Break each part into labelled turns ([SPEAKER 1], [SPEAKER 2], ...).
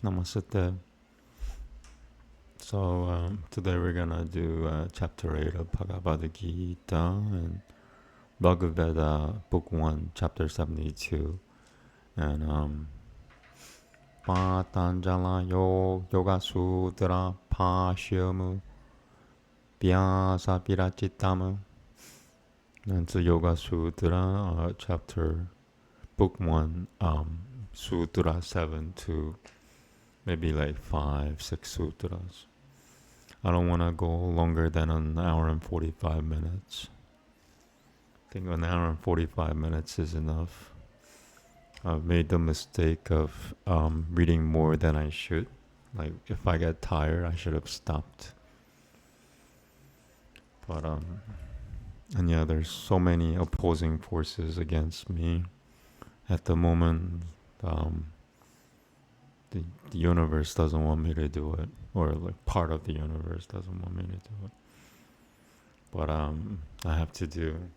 [SPEAKER 1] Namaste. So today we're gonna do chapter 8 of Bhagavad Gita and Bhagavad Gita, book 1, chapter 72. And Patanjali Yoga Sutras Bhashyamu Vyasa Virachitamu. And it's a Yoga Sutra, chapter, book 1, Sutra 7 to maybe like 5, 6 sutras. I don't want to go longer than an hour and 45 minutes. I think an hour and 45 minutes is enough. I've made the mistake of reading more than I should. Like if I get tired, I should have stopped. But and yeah, there's so many opposing forces against me at the moment. The universe doesn't want me to do it, or like part of the universe doesn't want me to do it. But I have to do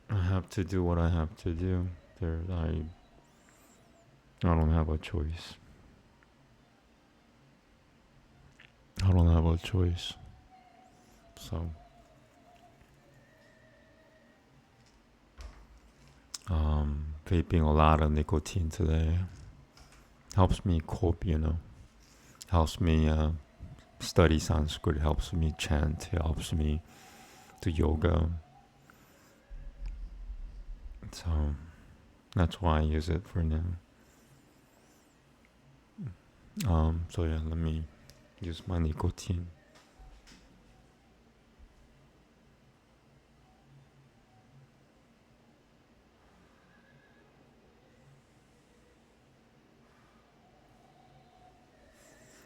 [SPEAKER 1] what I have to do. I don't have a choice. I don't have a choice. So vaping a lot of nicotine today helps me cope, helps me study Sanskrit, helps me chant, helps me do yoga. So that's why I use it for now. So yeah, let me use my nicotine.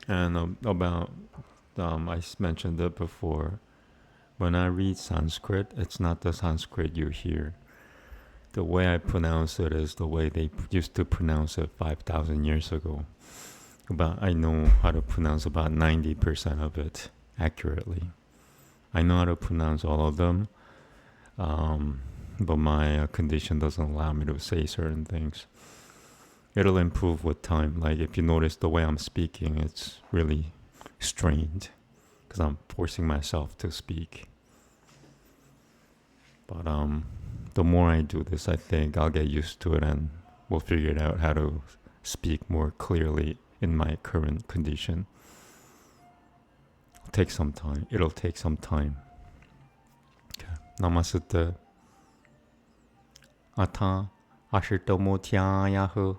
[SPEAKER 1] And about, I mentioned it before, when I read Sanskrit, it's not the Sanskrit you hear. The way I pronounce it is the way they used to pronounce it 5,000 years ago. But I know how to pronounce about 90% of it accurately. I know how to pronounce all of them, but my condition doesn't allow me to say certain things. It'll improve with time. Like if you notice the way I'm speaking, it's really strained because I'm forcing myself to speak. But the more I do this, I think I'll get used to it and we'll figure out how to speak more clearly in my current condition. It'll take some time. Okay. Namaste. Ata ashirtamotyayahu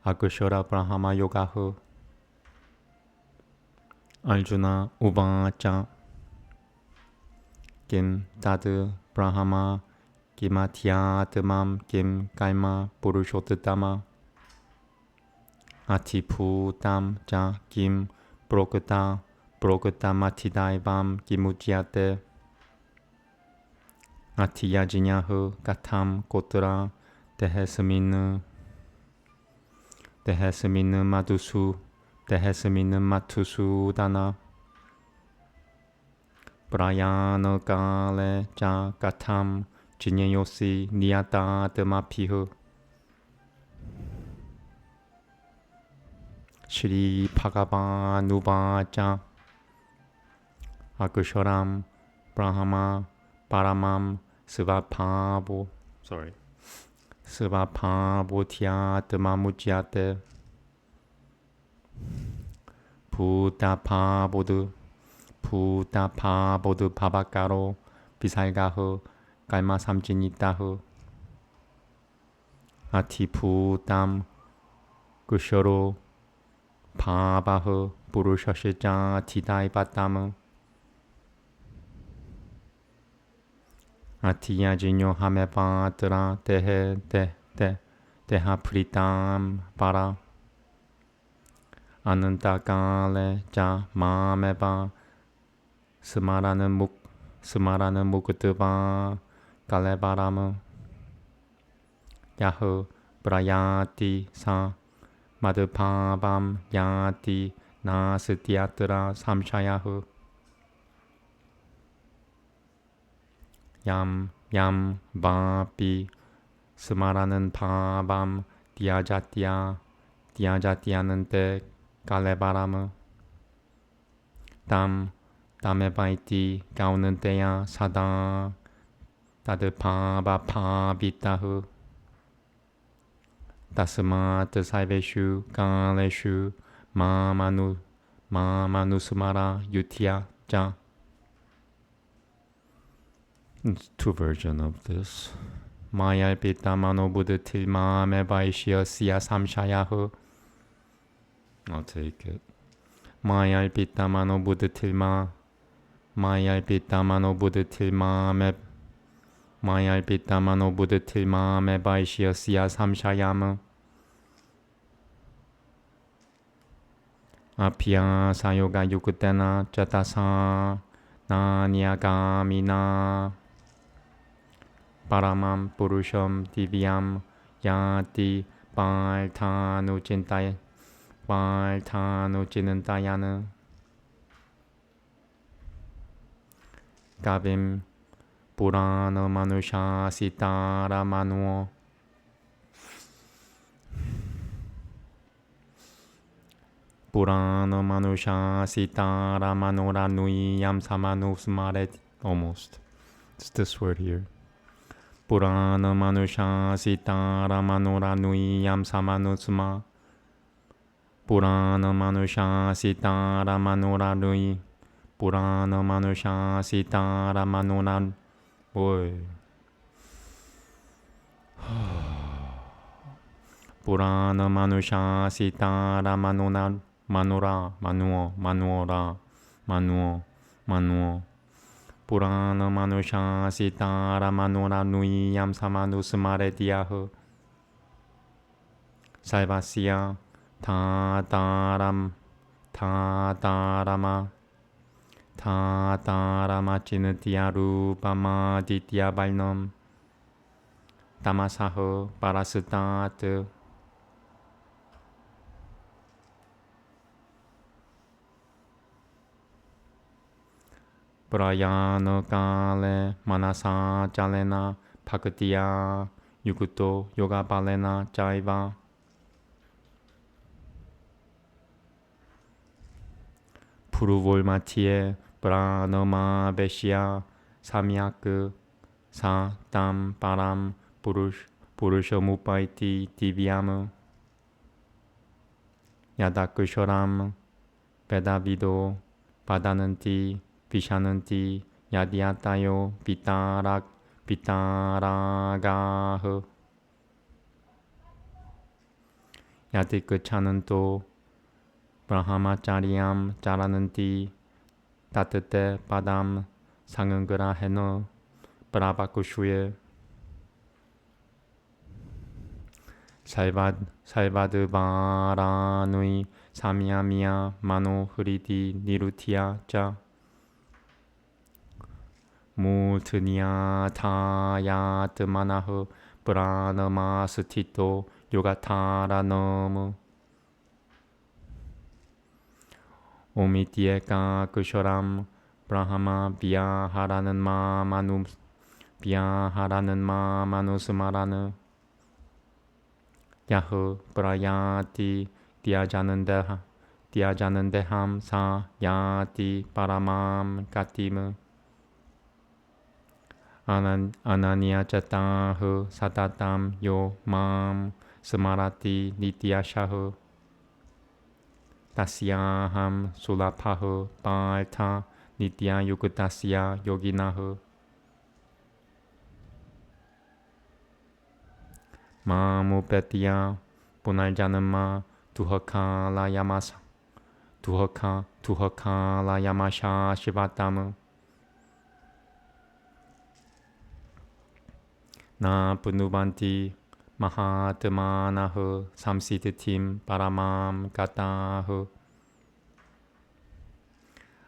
[SPEAKER 1] Akushora Brahma Yogahu. Arjuna Uvacha Kim Tadu Brahma Kimatyatamam Kim Kaima Purushottama Atiputam Ja Kim Prokutamatidaivam Kimutyate Atiyajinyahu Katam Kotra Tehesminu Matusu Dana Brayana Gale Ja Gatam Jinyosi Niyata Demapihu Shri Bhagavanuvaja Akusharam Brahma Paramam Svapavotya Demamudyate Putapavodu Pavakaro Visalgahu Kaima Samjinitahu Atiputam Kushoro Pavahu Purushashaja Tidaivatama Atiyajinyo Hamevatra Deha Pritam Para Anantagale Ja Mameva Smarana Mukutva Kalevarama Yahu Brayati Sa Madhupavam Yati Nasityatra Samshayahu Yam Vapi Smaranan Pavam 디아자티아는 때 갈레바람은 땀에 바이티 가오는 때야 사당 다들 파비타흐 다스마트 사이베슈 갈레슈 마마누스마라 유티야 자. Two versions of this. 마얄피타 마노부드 틸마메 바이시어 시야 삼샤야흐. I'll take it. 마얄피타 마노부드 틸마 마얄피타 마노부드 틸마메 바이시어 시야 삼샤야무. 아피야 사요가 유쿠테나 짜타사 나니아가미나 파라맘 부루샴 디비암 야티 발타누치는 따야는 가빔 부라나 마누샤 시타라 마누어 부라나 마누샤 시타라 마노라 누이 얌사마누 스마레. Almost. It's this word here. 부라나 마누샤 시타라 마노라 누이 얌사마누 스마. 부라나 마누샤 시타라 마노라 누이. 부라나 마누샤 시타라 마노라. Boy. 부라나 마누샤 시타라 마누어 부라나 마누샤 시타라 마노라 누이 얌사마누 스마레 디아흐 살바시야 타다라마 찌느티야 루파마 디티야 발넘 타마사흐 파라스타트 브라야노 칼레 마나사 잘레나 파크티야 유쿠토 요가 발레나 짜이바 푸르볼마티에 브라노마 베시아 사미아크 사땀 바람 부르셔 무파이티 디비아무 야다크쇼람 베다비도 바다는티 비샤는티 야디아타요 비타라가흐 야디크 차는 또 브라하마짜리암 짜라는티 따뜻해 바담 상은그라 해너 브라바쿠슈에 살바드 바라누이 사미야미야 마노 흐리디 니루티야 짜 무트니야 타야트 마나흐 브라나마스티토 요가타라너무 오미티에까 그쇼람 브라하마 비야하라는 마마누스마라느 야흐 브라야티 디아자는데함 사 야티 파라맘 까티무 아나니아 짜타흐 사타탐 요맘 스마라티 니티아샤흐 다시야함 술라파흐 발타 니티아 유크다시야 요기나흐 마무베티야 보날자는마 두허카라야마샤 시바타무 나 분누반티 마하트마나흐 삼시드팀 바라맘 가타흐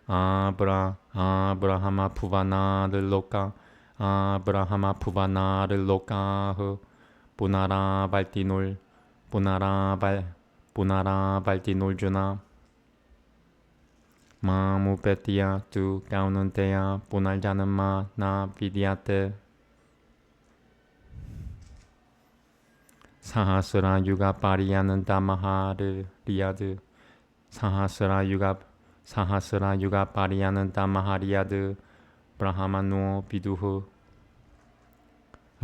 [SPEAKER 1] 아브라하마 푸바나를 로카흐 부나라 발티놀주나 마무베티야 두 가우는데야 보날자는마 나 비디아테 Sahasra Yuga Pariyananta Mahariyad Sahasra Yuga Pariyananta Mahariyad Brahmano Viduhu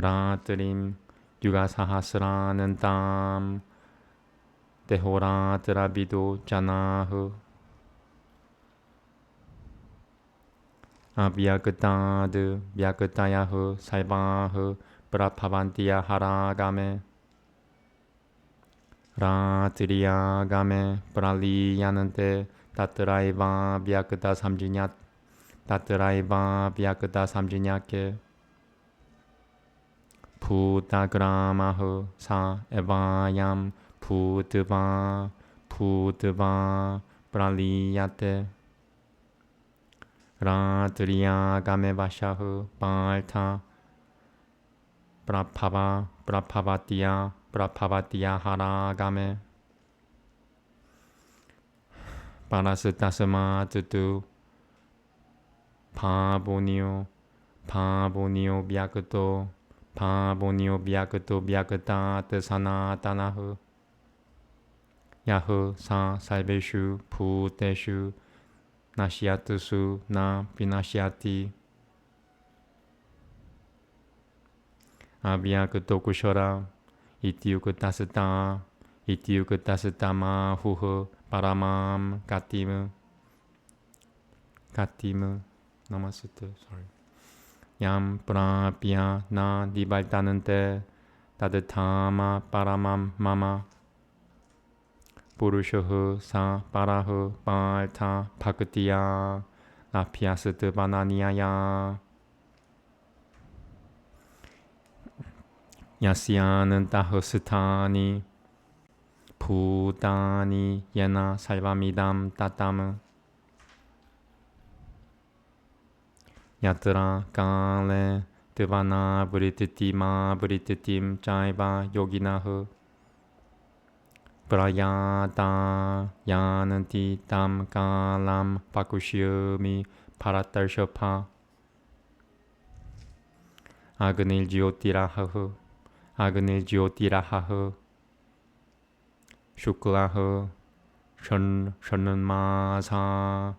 [SPEAKER 1] Ratrim Yuga Sahasranantam Dehoratra Vidu Janahu Abhyagtad Vyagtayahu Saivahu Prabhavantiya Haragame Ratriyagame Praliyanante Tatraiva Vyagta Samjinyat Tatraiva Vyagta Samjinyake Putagramahu Sa Evayam Putva Praliyate Ratriyagame Vashahu Balta Prabhavatiya Haragame Parasutasama Tutu Pavonio Vyagato Vyagata Sanatanahu Yahu Sa Saiveshu Puteshu Nashyatusu Na Vinashyati Avyagato Kushara Ityukatasatama Huhu Paramam Katimu Namasute, sorry. Yam Prapya Na Dibaltanante Tadatama Paramam Mama Purushahu Sa Parahu Balta Pakatiya Lapyasat Vananiyaya Yasyanantahu Sutani Putani Yena Salvamidam Tatam Yatra Kale Devana Brititima Brititim Jaiva Yoginahu Prayata Yananti Tam Kalam Pakushyami Paratarshapa Agnil Jyotirahahu Shuklaho Shanmasa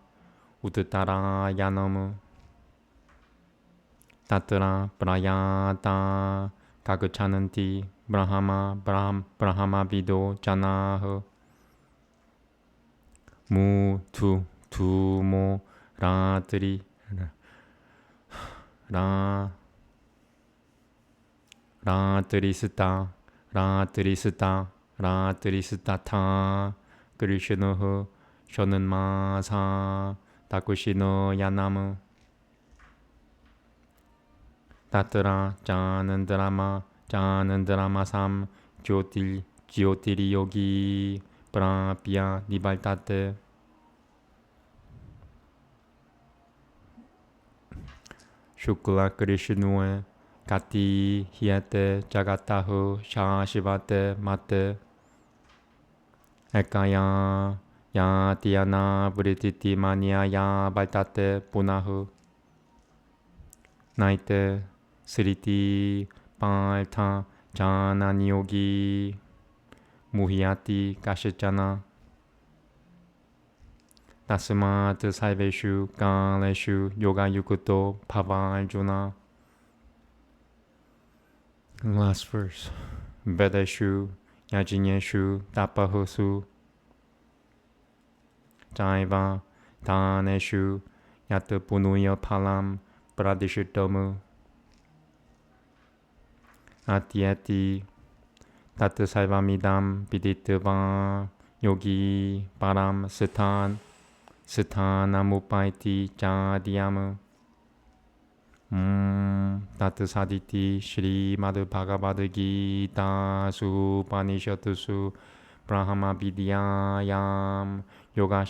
[SPEAKER 1] Uttara Yanamu Tatra Prayata Kagachananti Brahma Vido Janaho Tumo Ratri Ratrisata Krishnoho Shonanmasa Takushino Yanamu Tatra Janandrama Sam Jyotiri Yogi Prapya Nibaltate Shukla Krishnue Kati Hyate Jagatahu Shashivate Mate Ekaya Yatiyana Vrititi Mania Ya Baltate Punahu Naite Sriti Palta Janani Yogi Muhyati Kashachana Tasmat Saiveshu Kaleshu Yoga Yukuto Pavarjuna. Last verse. Vedeshu Yajinyeshu Tapahosu Jaiva Taneshu Yatapunuya Palam Pradishitomu Atyati Tatasaivamidam Viditava Yogi Param Sthanamupaiti Jadyamu Tatasaditi Shri Madhu Bhagavad Gita Supanishatusu Brahma Vidyayam Yoga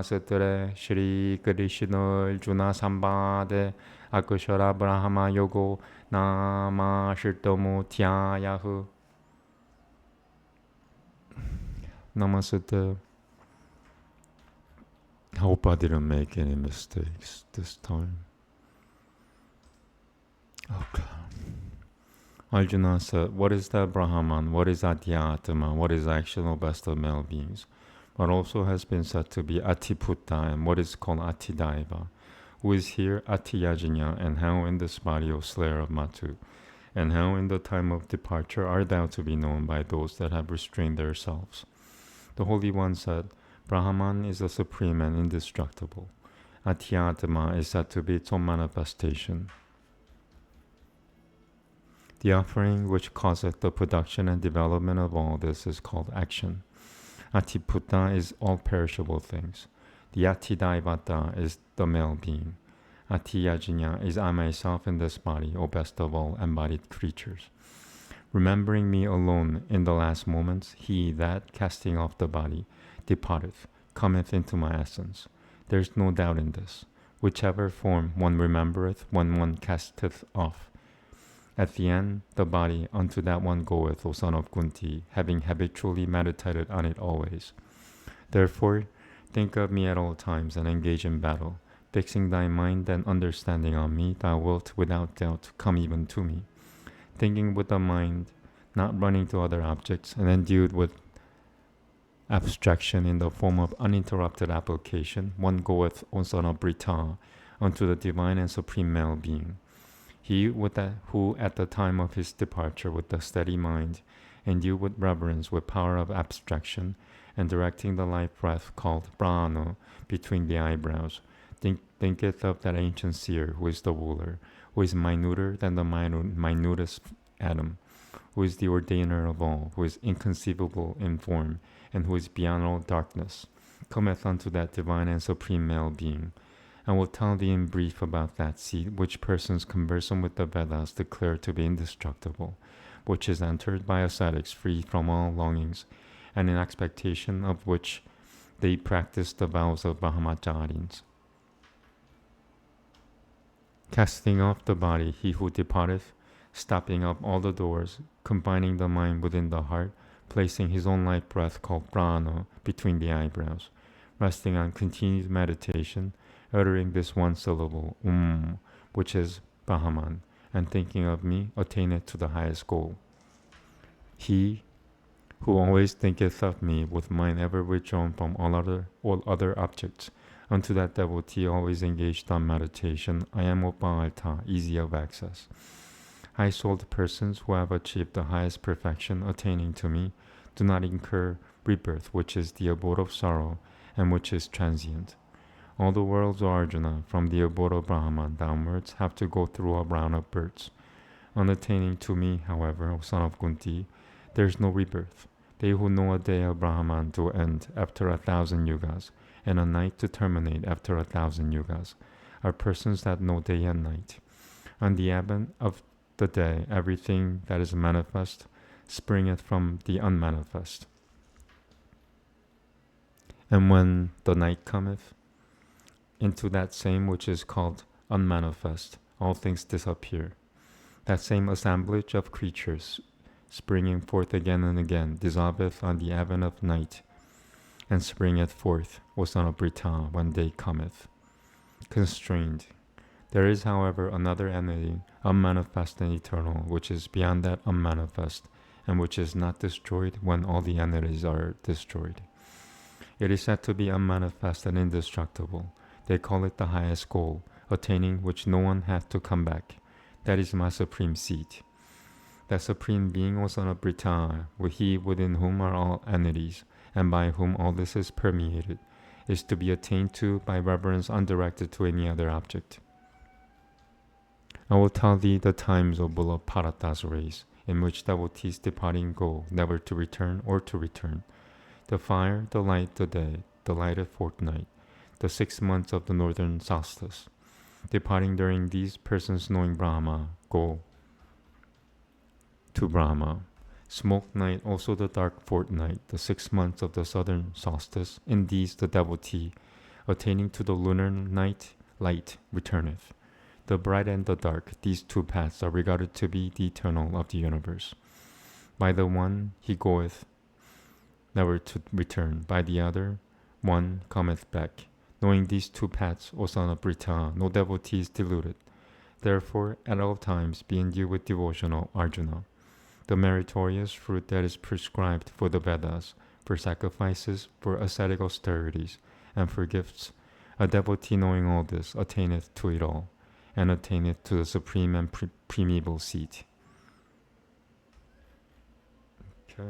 [SPEAKER 1] Sutras Shri Krishna Arjuna Sambade Akushara Brahma Yogo Nama Shirtomu Tyayahu. Namaste. I hope I didn't make any mistakes this time. Okay. Arjuna said, what is the Brahman? What is Adhyatma? What is the actual best of male beings? What also has been said to be Atiputta and what is called Atidaiva? Who is here Atiyajanya, and how in this body, O slayer of Matu? And how in the time of departure art thou to be known by those that have restrained themselves? The Holy One said, Brahman is the supreme and indestructible. Adhyatma is said to be its own manifestation. The offering which causeth the production and development of all this is called action. Atiputta is all perishable things. The Atidaivata is the male being. Atiyajanya is I myself in this body, O best of all embodied creatures. Remembering me alone in the last moments, he that, casting off the body, departeth, cometh into my essence. There is no doubt in this. Whichever form one remembereth when one casteth off. At the end, the body unto that one goeth, O son of Kunti, having habitually meditated on it always. Therefore, think of me at all times and engage in battle. Fixing thy mind and understanding on me, thou wilt without doubt come even to me. Thinking with the mind, not running to other objects, and endued with abstraction in the form of uninterrupted application, one goeth, O son of Brita, unto the divine and supreme male being. He who at the time of his departure with a steady mind, endued with reverence, with power of abstraction, and directing the life breath called prana between the eyebrows, thinketh of that ancient seer who is the ruler, who is minuter than the minutest atom, who is the ordainer of all, who is inconceivable in form, and who is beyond all darkness, cometh unto that divine and supreme male being. I will tell thee in brief about that seat which persons conversant with the Vedas declare to be indestructible, which is entered by ascetics free from all longings, and in expectation of which they practice the vows of Brahmacharyans. Casting off the body, he who departeth, stopping up all the doors, confining the mind within the heart, placing his own life breath called prana between the eyebrows, resting on continued meditation, uttering this one syllable, which is Brahman, and thinking of me, attaineth to the highest goal. He who always thinketh of me with mind ever withdrawn from all other objects, unto that devotee always engaged on meditation, I am Upalta, easy of access. High-souled persons who have achieved the highest perfection attaining to me do not incur rebirth, which is the abode of sorrow, and which is transient. All the worlds, O Arjuna, from the abode of Brahman downwards, have to go through a round of births. On attaining to me, however, O son of Kunti, there is no rebirth. They who know a day of Brahman to end after 1,000 yugas, and a night to terminate after 1,000 yugas, are persons that know day and night. On the advent of the day, everything that is manifest springeth from the unmanifest. And when the night cometh, into that same which is called unmanifest, all things disappear. That same assemblage of creatures, springing forth again and again, dissolveth on the advent of night, and springeth forth, O son of Brita, when day cometh. Constrained. There is, however, another entity, unmanifest and eternal, which is beyond that unmanifest, and which is not destroyed when all the entities are destroyed. It is said to be unmanifest and indestructible. They call it the highest goal, attaining which no one hath to come back. That is my supreme seat. That supreme being, O son of Brita, he within whom are all entities, and by whom all this is permeated, is to be attained to by reverence undirected to any other object. I will tell thee the times, O bull of Bharata's race, in which devotees departing go, never to return or to return. The fire, the light, the day, the lighted fortnight, the 6 months of the northern solstice. Departing during these, persons knowing Brahma go to Brahma. Smoke night, also the dark fortnight, the 6 months of the southern solstice. In these the devotee, attaining to the lunar night, light returneth. The bright and the dark, these two paths are regarded to be the eternal of the universe. By the one he goeth, never to return. By the other, one cometh back. Knowing these two paths, O son of Brita, no devotee is deluded. therefore at all times be endued with devotion, O Arjuna. The meritorious fruit that is prescribed for the Vedas, for sacrifices, for ascetic austerities, and for gifts, a devotee knowing all this attaineth to it all, and attaineth to the supreme and primeval seat. Okay.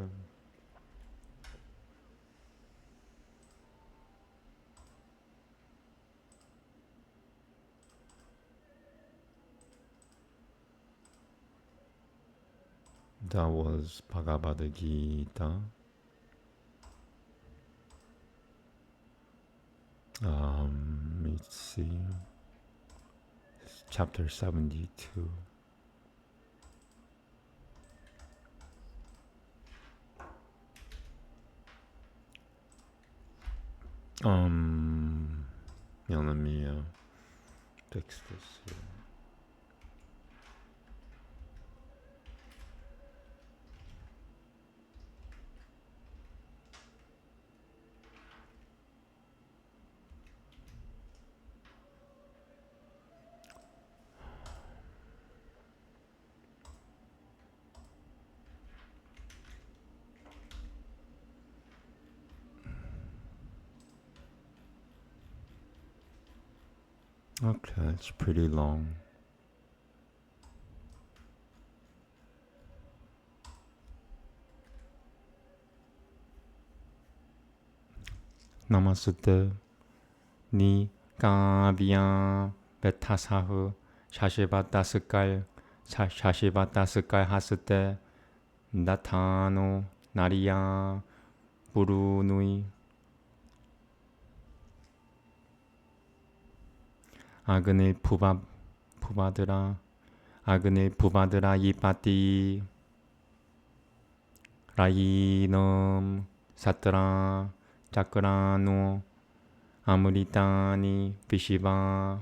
[SPEAKER 1] That was Bhagavad Gita. Let's see. It's chapter 72. Yeah, let me fix this here. Okay, it's pretty long. Namaste ni kavya betasahu shashivataskal hasate natano nariya burunui 아그네 부바드라 이파티 라이넘 사트라 자크라노 아무리타니 비시바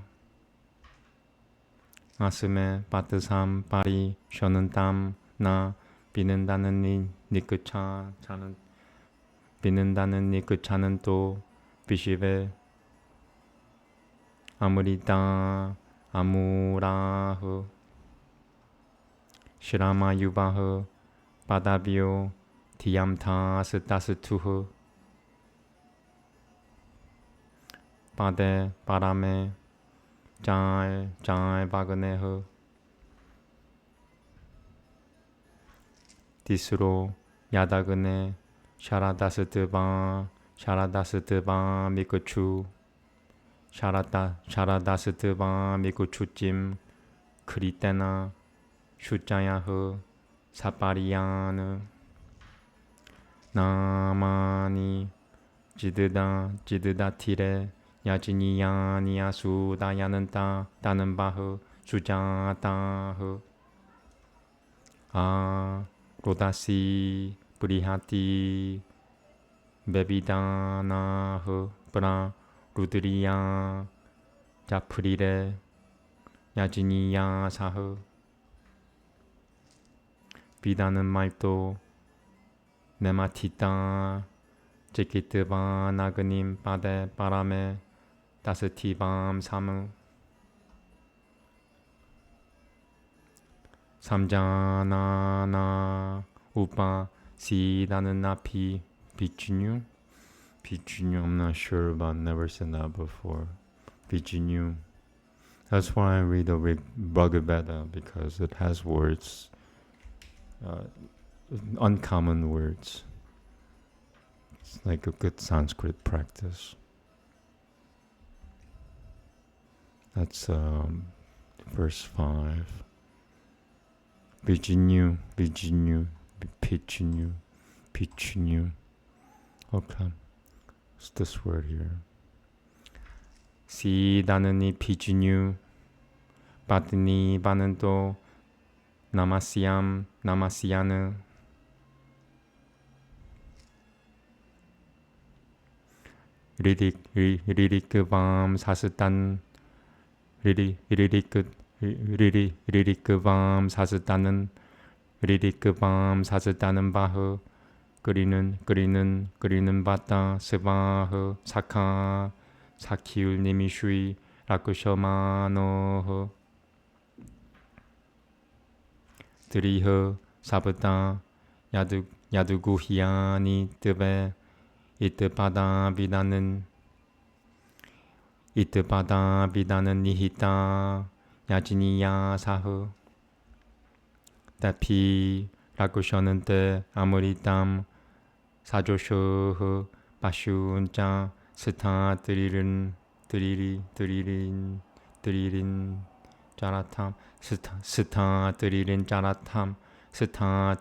[SPEAKER 1] 아스메 바트삼 파리 쇼는땀 나 비는다는 니그 차는 또 비시베 아무리다 아무라흐 시라마 유바흐 바다비오 디암타스타스투흐 바데 바람에 잘 바그네흐 디스로 야다그네 샤라다스트바 미쿠추 샤라다스트바 미쿠추찜 크리테나 슈짜야흐 사파리야느 나마니 지드다티레 야지니야니야수다야는따 따는바흐 수자다흐 아 로다시 브리하티 베비다나흐 브라 루드리야 자프리레 야지니야사흐 비다는 말도 네마티타 제키트바 나그님 바데 바람에 따스티밤 사무 삼자나나 우파 시다는 나피 비주뉴 I'm not sure about, never said that before. 비주뉴. That's why I read the Bhagavad Gita, because it has words, uncommon words. It's like a good Sanskrit practice. That's verse 5. Vijinu, Pichinu. Okay, it's this word here. Sidanani Pichinu, Patni Bananto, Namasyana. 리리크밤 사스탄 리리크밤 사스타는 바흐 끓이는 바타 스바흐 사카 사키울 니미슈이 라쿠셔마노흐 드리허 사부다 야두구히야니 뜨베 이뜨바다 비다는 니히타 야지니야 사흐 따피 라쿠셔는데 아무리담 사조쇼흐 바슈운자 스타 드리린 짜라탐 스타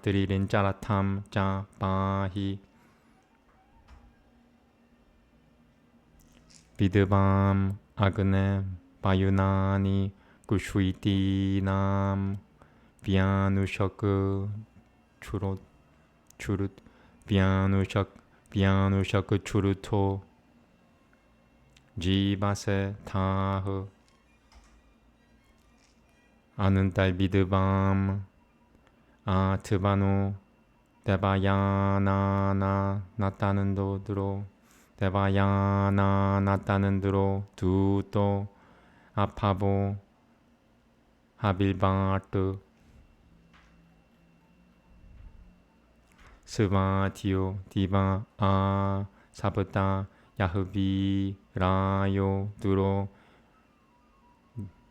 [SPEAKER 1] 드리린 짜라탐 짜 바히 비드밤 아그네 바유나니 구슈이티남 비아누셔크 추룻 비아누셔크 추루토 지바세 타흐 아는 딸 비드밤 아트바노 데바야나나 나타는 도드로 데바야나 나타는 드로 두또 아파보 하빌바트 스바티오 디바 아 사부타 야흐비 라요 두로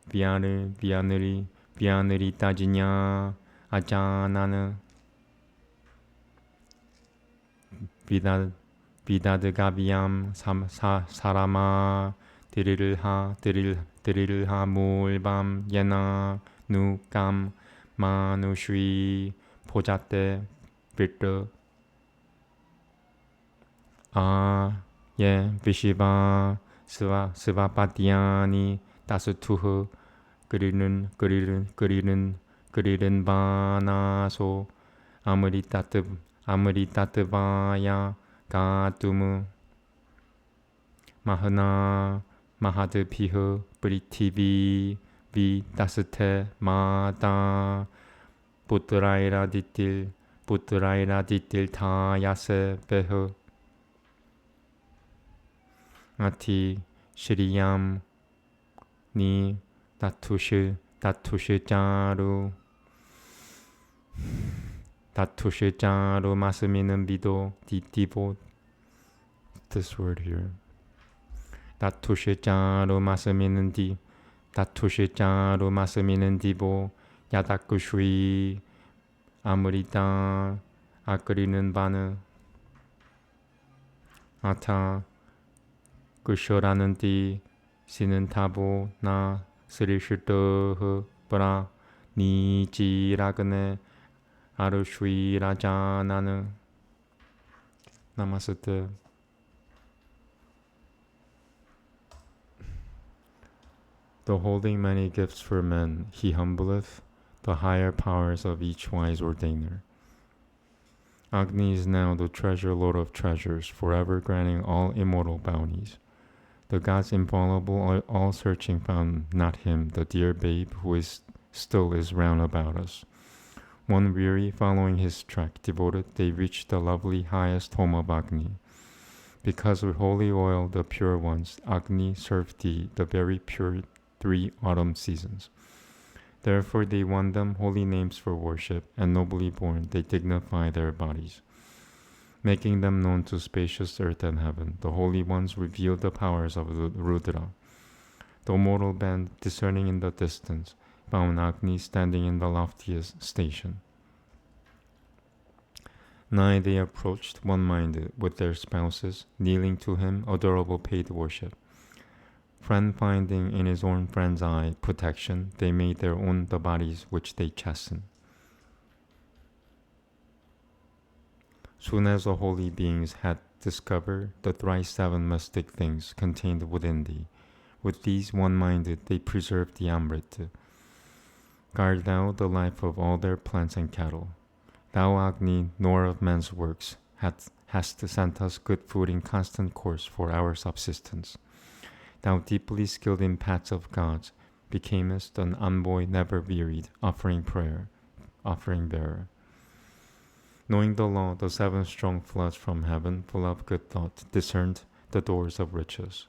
[SPEAKER 1] 비아늘이 따지냐 아자나는 비다드가비암 사라마 드릴하 물밤 예나 누감 마누슈이 포자떼 빌드 예 비시바 스바파티아니 다스투흐 그리는 바나소 아무리 따뜻바야 가두무 마흐나 마하드피흐 브리티비 비 따스테 마다 부트라이라 디틸 타야세 베흐 아티 시리얌 니 다투시 짜루 마스미는 비도 디티보 this word here 다투시 짜루 마스미는 디보 야다쿠슈이 아무리다 아끄리는 바느 아타 그쇼라는 띠 시는 타보 나 스리슈토흐 브라 니지라그네 아르슈이라자나는 나마스테. The holding many gifts for men, he humbleth the higher powers of each wise ordainer. Agni is now the treasure lord of treasures, forever granting all immortal bounties. The gods infallible, all-searching, found not him, the dear babe, who still is round about us. One weary, following his track, devoted, they reached the lovely highest home of Agni. Because with holy oil, the pure ones, Agni served thee, the very pure 3 autumn seasons. Therefore they won them holy names for worship, and nobly born they dignify their bodies. Making them known to spacious earth and heaven, the holy ones revealed the powers of the Rudra. The mortal band, discerning in the distance, found Agni standing in the loftiest station. Nigh they approached, one-minded, with their spouses, kneeling to him, adorable paid worship. Friend finding in his own friend's eye protection, they made their own the bodies which they chasten. Soon as the holy beings had discovered the thrice 7 mystic things contained within thee, with these one-minded they preserved the Amrit. Guard thou the life of all their plants and cattle. Thou, Agni, nor of men's works, hast sent us good food in constant course for our subsistence. Thou, deeply skilled in paths of gods, becamest an envoy never wearied, offering bearer. Knowing the law, the 7 strong floods from heaven, full of good thought, discerned the doors of riches.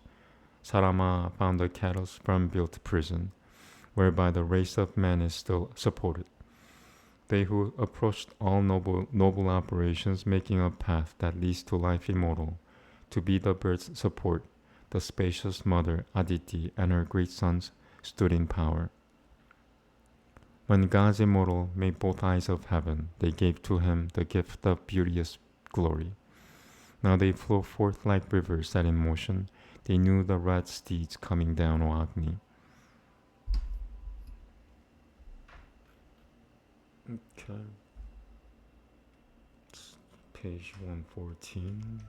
[SPEAKER 1] Sarama found the cattle's firm-built prison, whereby the race of man is still supported. They who approached all noble operations, making a path that leads to life immortal, to be the bird's support, the spacious mother Aditi and her great sons stood in power. When God's immortal made both eyes of heaven, they gave to him the gift of beauteous glory. Now they flow forth like rivers set in motion. They knew the red steeds coming down, O Agni. Okay. It's page 114.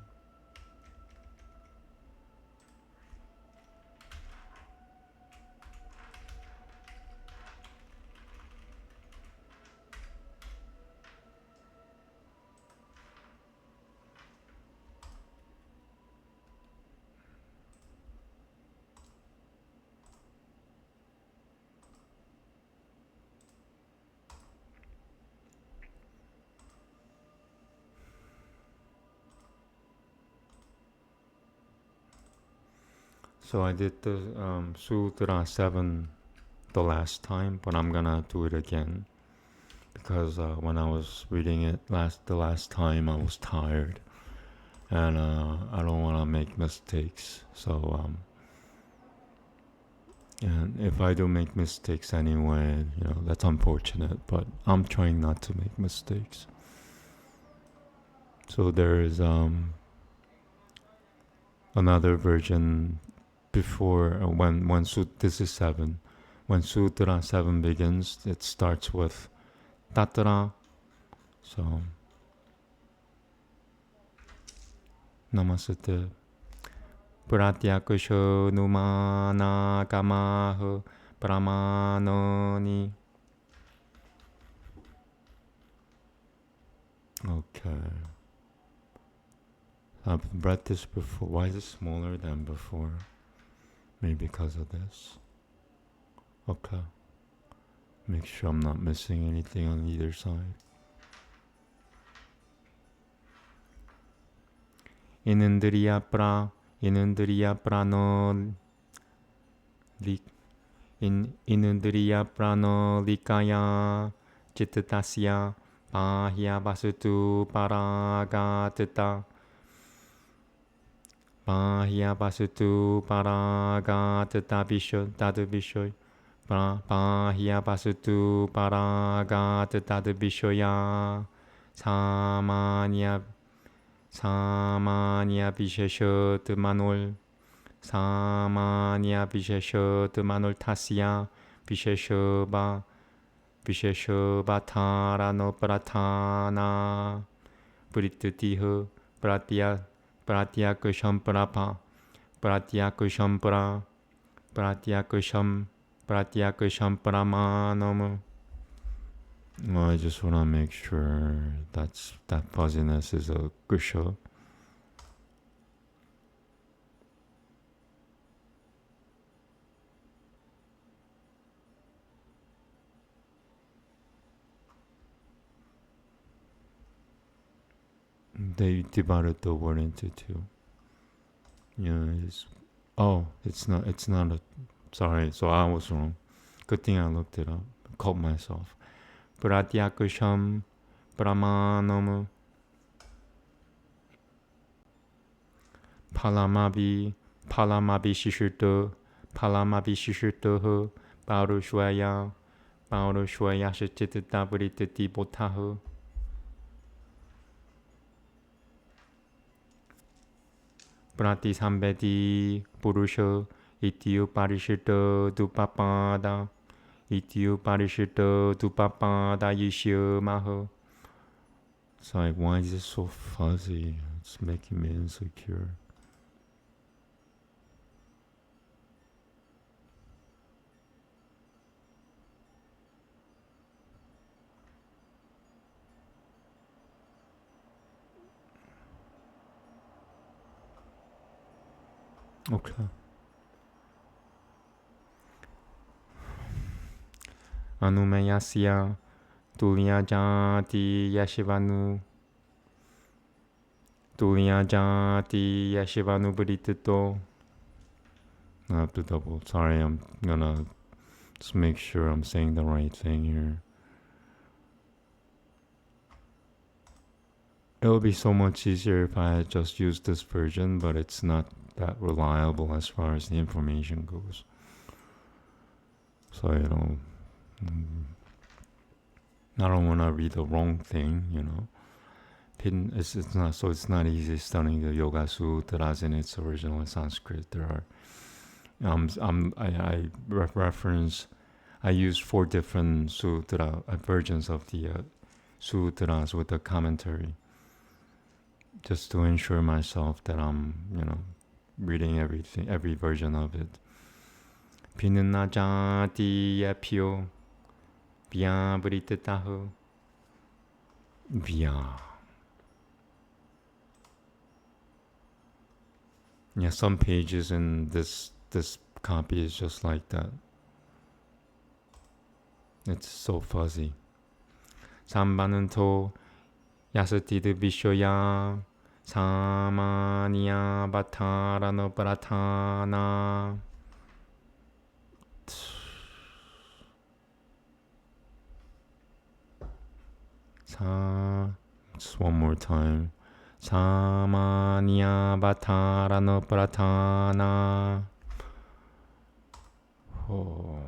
[SPEAKER 1] So I did the Sutra 7 the last time, but I'm gonna do it again because when I was reading it the last time I was tired and I don't want to make mistakes. So and if I do make mistakes anyway, that's unfortunate, but I'm trying not to make mistakes. So there is another version before this is 7. When Sutra 7 begins, it starts with Tatra. So Namaste. Pratyakusho numana kamaha pramanoni. Okay. I've read this before. Why is it smaller than before? Maybe because of this. Okay. Make sure I'm not missing anything on either side. Inundriya prano Inundriya prano likaya chittatasya pahya vasutu paragatita. Pahya vasutu paragatita vishoy tadu vishoy. Pahya vasutu paragatita vishoya samanya visheshot manol. Samanya visheshot manol tasya visheshoba tarano pratana pritutiho pratyakusham prapa pratyakusham pramanam. I just want to make sure that fuzziness is a kusha. They divided the word into two. It's not a, sorry, so I was wrong. Good thing I looked it up. Caught myself. Pratyakusham pramanam palamabi shishirto paurushvaya shachitita prititi botaho. Pratisambeti purusha ityu parishita dupapada yishyo maho. It's like, why is it so fuzzy? It's making me insecure. Okay. Anumeyasya tulya jati yashivanu buddhito. I have to double. Sorry, I'm gonna just make sure I'm saying the right thing here. It would be so much easier if I had just used this version, but it's not that reliable as far as the information goes. So, I don't want to read the wrong thing, It's not easy studying the Yoga Sutras in its original Sanskrit. There are, reference, I used 4 different versions of the sutras with the commentary, just to ensure myself that I'm, reading every version of it. 비는 나자디의 피오 비야 브리트타흐 비야. Yeah, some pages in this copy is just like that. It's so fuzzy. 삼바는 토 야스티드 비쇼야 사마니야 바타라노 브라타나. Just one more time. Samanya Bhattarano Pratana. Oh.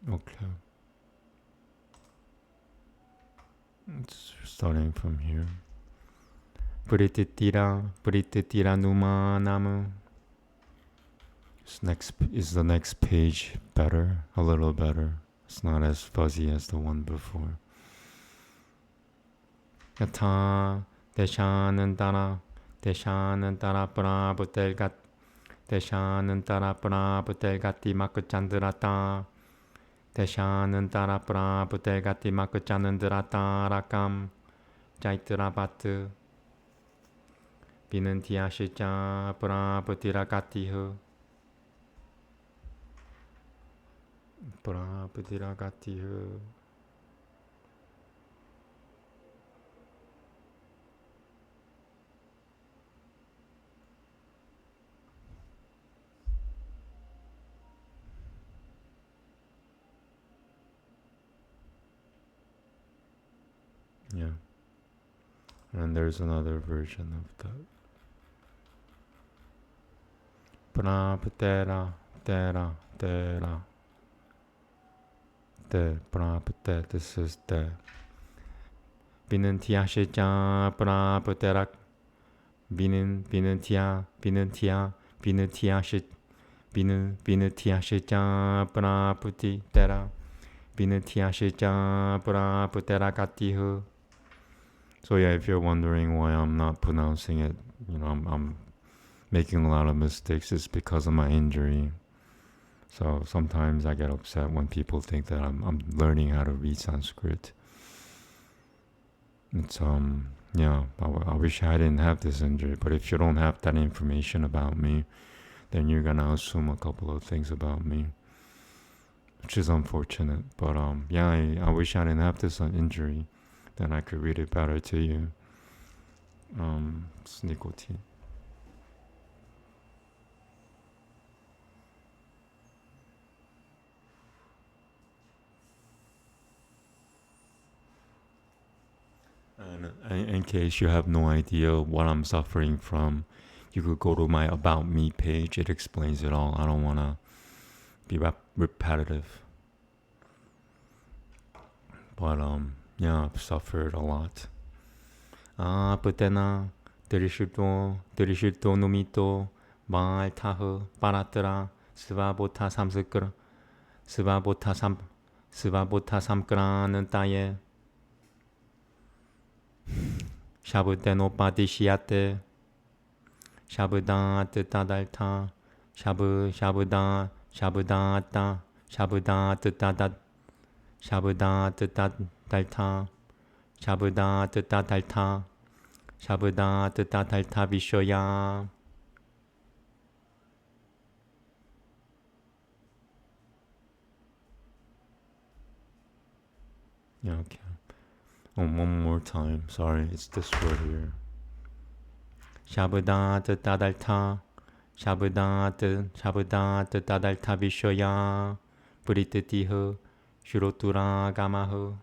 [SPEAKER 1] Okay. It's starting from here. Prititira Numa Namu. Is the next page better? A little better. It's not as fuzzy as the one before. Yata Deshanantara Prabhutelgat Deshanantara Prabhutelgati Makuchandrata Deshanantara Prabhutelgati Makuchandrata Rakam Jaitrabatu Binantiashija Prabhutiragatihu Prabhutiragatihu. Yeah. And there's another version of that. Prabhutera, tera. De Prabhupada, this is the Binantiashija Prabhuterak Binantiashija Prabhutitera Binantiashija Prabhuterakatihu. So yeah, if you're wondering why I'm not pronouncing it, I'm making a lot of mistakes, it's because of my injury. So sometimes I get upset when people think that I'm learning how to read Sanskrit. It's I wish I didn't have this injury, but if you don't have that information about me, then you're gonna assume a couple of things about me, which is unfortunate. But I wish I didn't have this injury, then I could read it better to you. It's nicotine. And in case you have no idea what I'm suffering from, you could go to my About Me page. It explains it all. I don't want to be repetitive. But I've suffered a lot. Putena, Dirishito Numito, Baal Tahu, Paratara, Svabota Samkran Taye. Shabudeno Padishiate Shabudat Tadalta Shabudata Shabudat Tadalta Shabudat Tadalta Vishoya. Yeah, okay. One more time. Sorry, it's this word here. Shabudat Tadalta Shabudat Tadalta Vishoya Prititiha Shiroturagamaha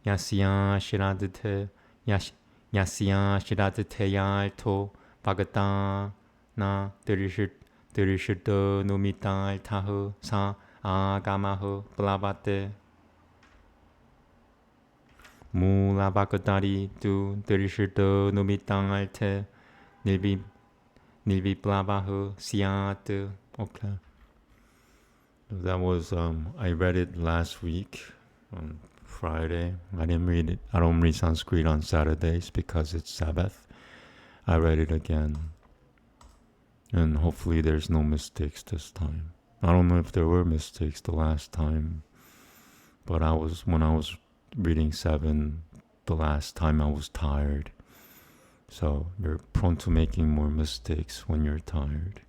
[SPEAKER 1] Yasya Shiradite Yasya Shiradite Yalto Bhagata Na Dirishita Numital Tahu Sa Agamahu Blavate Mula Bhagavati Tu Dirishita Numital Te Nilvi Blavahu Siat. Okay. That was, I read it last week on Friday. I didn't read it. I don't read Sanskrit on Saturdays because it's Sabbath. I read it again. And hopefully there's no mistakes this time. I don't know if there were mistakes the last time. But when I was reading 7 the last time, I was tired. So you're prone to making more mistakes when you're tired.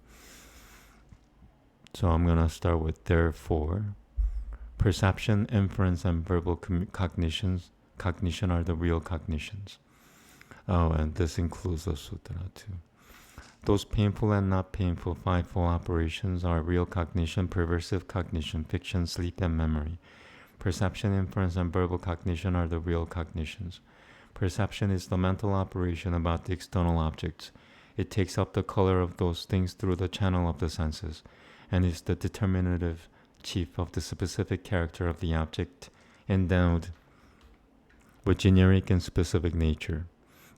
[SPEAKER 1] So I'm going to start with therefore. Perception, inference, and verbal cognition are the real cognitions. Oh, and this includes the sutra too. Those painful and not painful fivefold operations are real cognition, perversive cognition, fiction, sleep, and memory. Perception, inference, and verbal cognition are the real cognitions. Perception is the mental operation about the external objects. It takes up the color of those things through the channel of the senses, and is the determinative chief of the specific character of the object, endowed with generic and specific nature.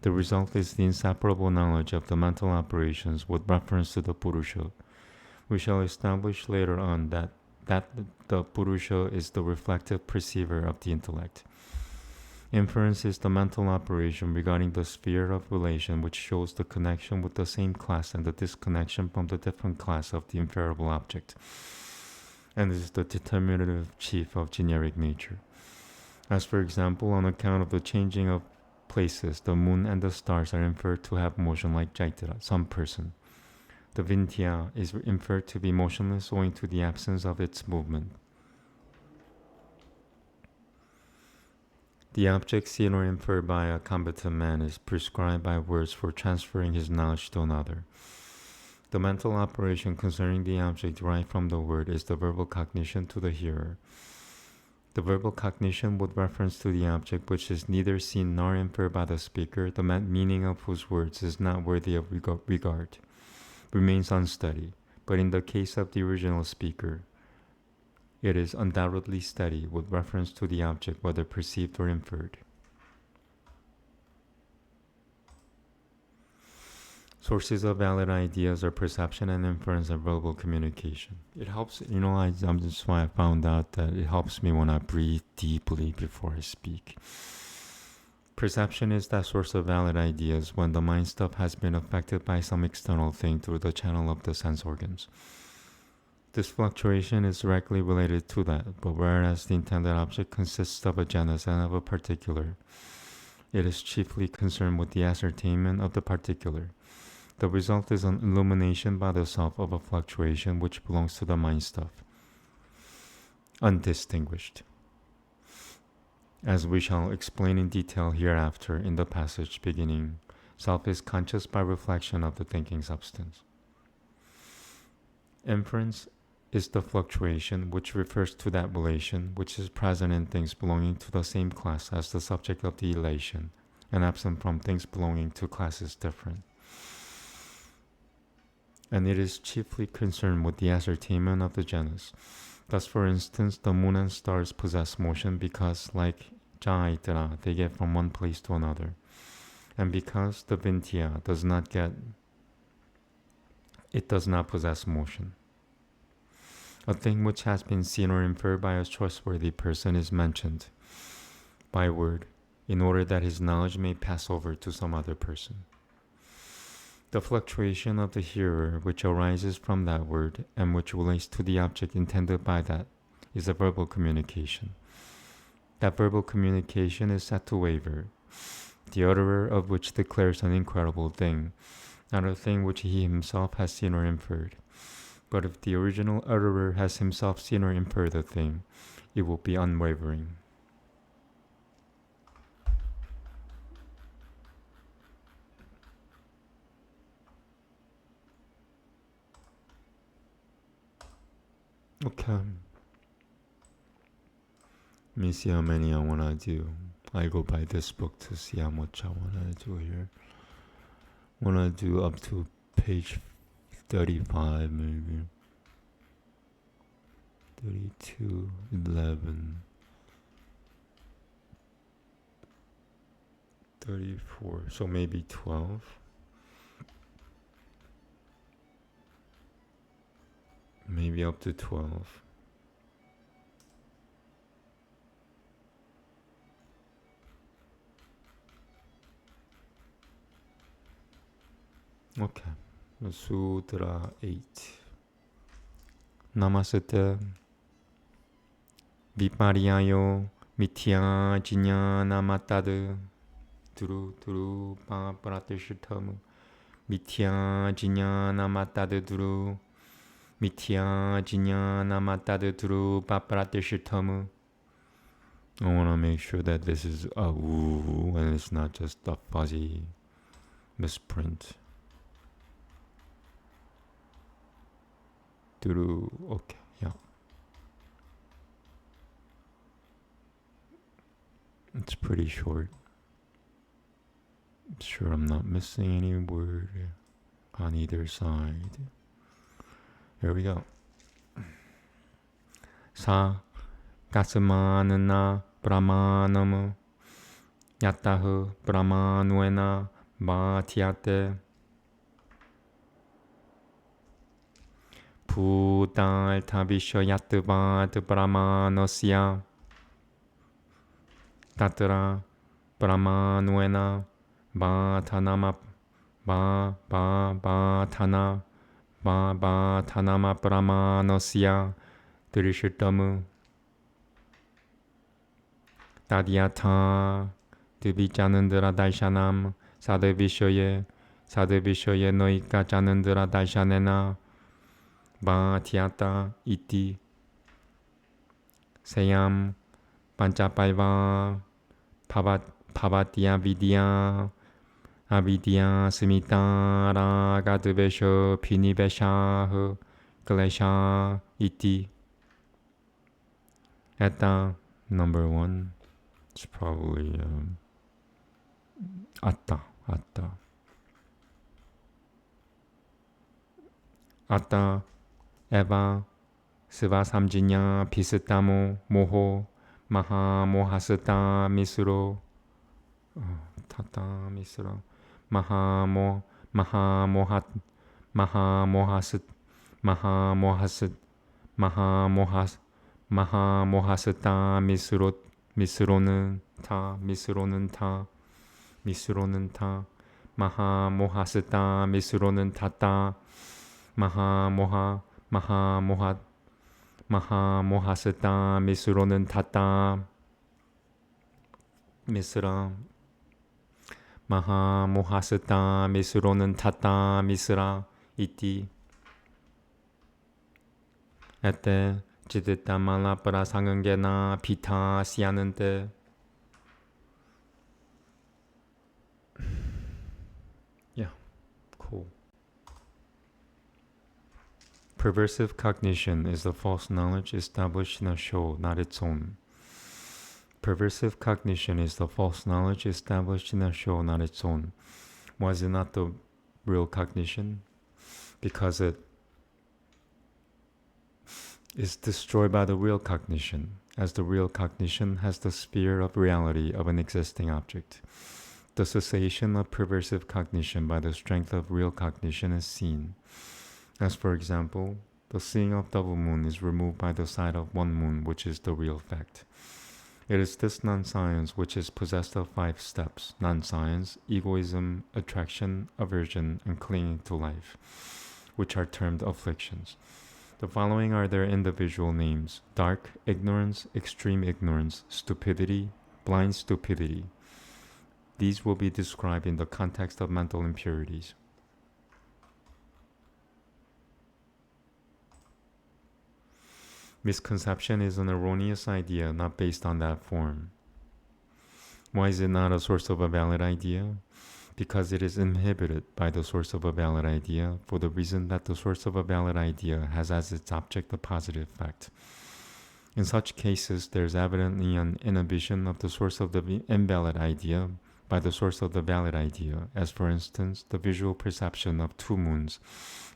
[SPEAKER 1] The result is the inseparable knowledge of the mental operations with reference to the Purusha. We shall establish later on that the Purusha is the reflective perceiver of the intellect. Inference is the mental operation regarding the sphere of relation which shows the connection with the same class and the disconnection from the different class of the inferable object, and is the determinative chief of generic nature. As for example, on account of the changing of places, the moon and the stars are inferred to have motion like Jaitara, some person. The Vindhya is inferred to be motionless owing to the absence of its movement. The object seen or inferred by a competent man is prescribed by words for transferring his knowledge to another. The mental operation concerning the object derived from the word is the verbal cognition to the hearer. The verbal cognition with reference to the object which is neither seen nor inferred by the speaker, the meaning of whose words is not worthy of regard, remains unsteady, but in the case of the original speaker, it is undoubtedly steady with reference to the object, whether perceived or inferred. Sources of valid ideas are perception and inference and verbal communication. It helps, that's why I found out that it helps me when I breathe deeply before I speak. Perception is that source of valid ideas when the mind stuff has been affected by some external thing through the channel of the sense organs. This fluctuation is directly related to that, but whereas the intended object consists of a genus and of a particular, it is chiefly concerned with the ascertainment of the particular. The result is an illumination by the self of a fluctuation which belongs to the mind stuff, undistinguished, as we shall explain in detail hereafter in the passage beginning, self is conscious by reflection of the thinking substance. Inference is the fluctuation which refers to that relation which is present in things belonging to the same class as the subject of the elation, and absent from things belonging to classes different. And it is chiefly concerned with the ascertainment of the genus. Thus, for instance, the moon and stars possess motion because, like Jaitara, they get from one place to another. And because the Vindhya does not possess motion. A thing which has been seen or inferred by a trustworthy person is mentioned by word in order that his knowledge may pass over to some other person. The fluctuation of the hearer which arises from that word and which relates to the object intended by that is a verbal communication. That verbal communication is said to waver, the utterer of which declares an incredible thing, not a thing which he himself has seen or inferred. But if the original utterer has himself seen or inferred the thing, it will be unwavering. Okay. Let me see how many I want to do. I go by this book to see how much I want to do here. Want to do up to page 35 maybe. 32, 11, 34, so maybe 12. Maybe up to 12. Okay. Sutra 8. Namaste. Vipariyayo mitya jiñana matad. Duru pa pratishthamu. Mitya jiñana matad duru. Mitya jiñana matad duru pa pratishthamu. I want to make sure that this is a woo and it's not just a fuzzy misprint. Duru, okay, yeah. It's pretty short. I'm sure I'm not missing any word on either side. Here we go. Sa kasamanana brahmanam yatahu brahmanuena bhatyate Bhutaltha vishayatvat brahmanosya tatra brahmanuena bhatanama bhatanama brahmanosya drishitamu tadyatha divijanandra darshanam sadvishoye noika janandra darshanena bhatyata iti sayam panchapaiva bhavatya vidya avidya smita ragadvesho pinivesha klesha iti. Etta number 1. It's probably atta. Atta eva Siva samjinya pisitamo moho maha mohasata misuro tata misuro maha mohasata misro는 ta maha mohasata misro는 tata maha mohasata misro는 tata misra maha mohasata misro는 tata misra iti. ete Jidita malapara sangangena pita siyanante. Yeah, cool. Perversive cognition is the false knowledge established in a show, not its own. Perversive cognition is the false knowledge established in a show, not its own. Why is it not the real cognition? Because it is destroyed by the real cognition, as the real cognition has the sphere of reality of an existing object. The cessation of perversive cognition by the strength of real cognition is seen. As for example, the seeing of double moon is removed by the sight of one moon, which is the real fact. It is this non-science which is possessed of 5 steps: non-science, egoism, attraction, aversion, and clinging to life, which are termed afflictions. The following are their individual names: dark ignorance, extreme ignorance, stupidity, blind stupidity. These will be described in the context of mental impurities. Misconception is an erroneous idea not based on that form. Why is it not a source of a valid idea? because it is inhibited by the source of a valid idea, for the reason that the source of a valid idea has as its object a positive fact. In such cases, there is evidently an inhibition of the source of the invalid idea by the source of the valid idea, as for instance, the visual perception of two moons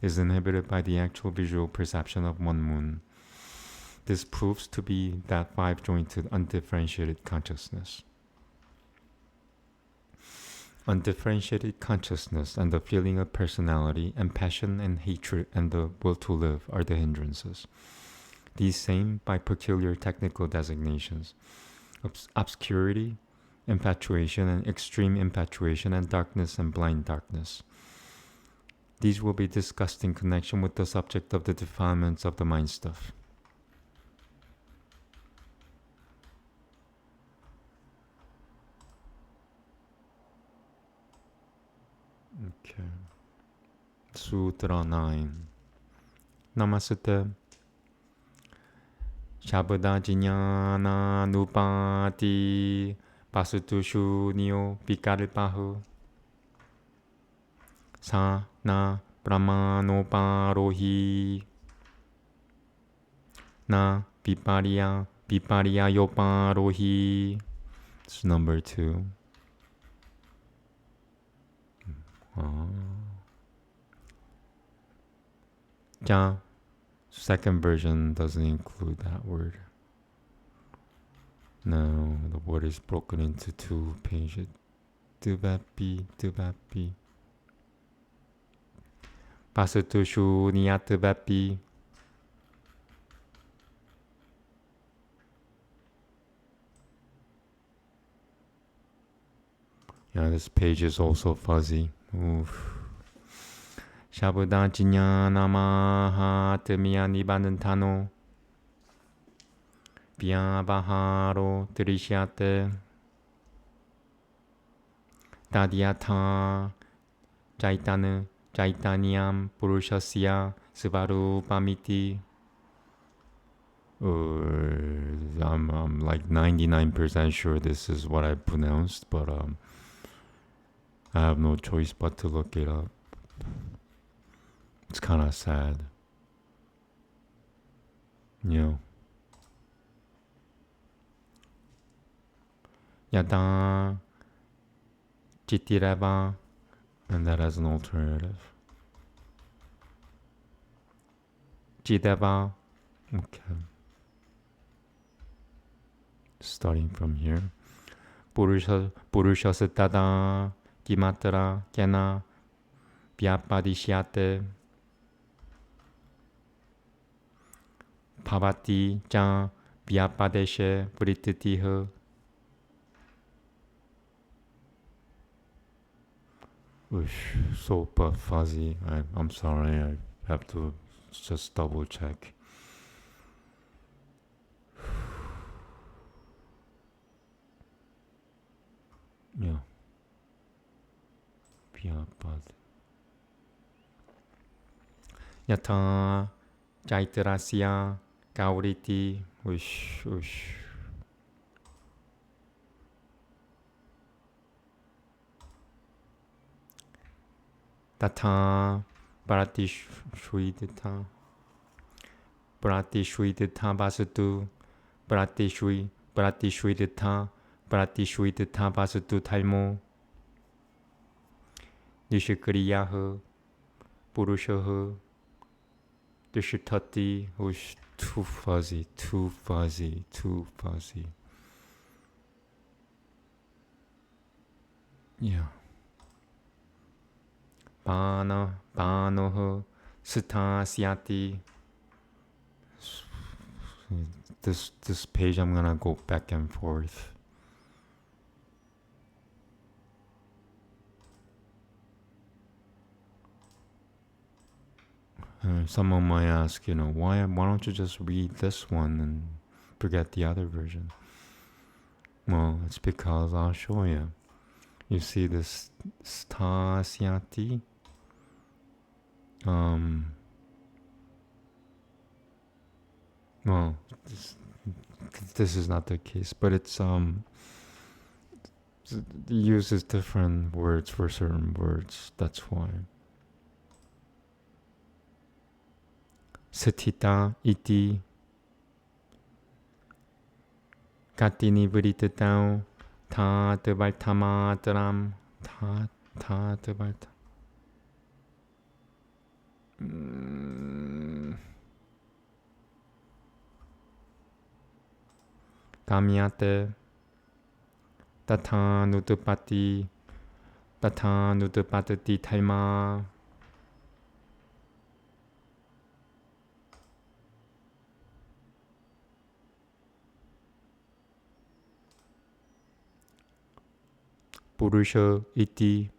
[SPEAKER 1] is inhibited by the actual visual perception of one moon. This proves to be that five-jointed undifferentiated consciousness. Undifferentiated consciousness and the feeling of personality and passion and hatred and the will to live are the hindrances. These same by peculiar technical designations: obscurity, infatuation and extreme infatuation, and darkness and blind darkness. These will be discussed in connection with the subject of the defilements of the mind stuff. Okay. Sutra 9. Namaste. Shabda Jnana Nupati Pasutu Shunyo Vikalpahu Sa Na Brahmanoparohi Na Viparya Yoparohi. It's number 2. Ja. Second version doesn't include that word. No, the word is broken into 2 pages. Tuvapi. Pasutushu niyatuvapi. Yeah, this page is also fuzzy. Oof. Shabuda Jnanamaha Temiya Nibbana Tano Vyavaharo Trishyate Tadyatha Chaitanyam Purushasya Svarupamiti. I'm like 99% sure this is what I pronounced, but I have no choice but to look it up. It's kind of sad. Yada Chitireva, and that as an alternative. Chideva. Okay. Starting from here. Purushasattada Kimatra Kena Vyapadishyate Bhavati Cha Vyapadeshe Prititiha. So fuzzy. I'm sorry, I have to just double check. Yeah. Vyapad. Yata Jaitarasya Gauriti. Ush. Tata Bharatishvidita Vasatu Bharatishvidita Vasatu Talmo Nishikriyaha Purushaha Dishitati. Too fuzzy. Yeah. Banoha Sutasyati. This page I'm gonna go back and forth. Someone might ask, why don't you just read this one and forget the other version? Well, it's because I'll show you. You see this Stasyati? Well, this is not the case, but it's It uses different words for certain words. That's why. Sthita iti katini vritatau ta tevaltamatram ta tevalta. Kamyate tathanutupati tathanutupatati thaima. Purusha iti.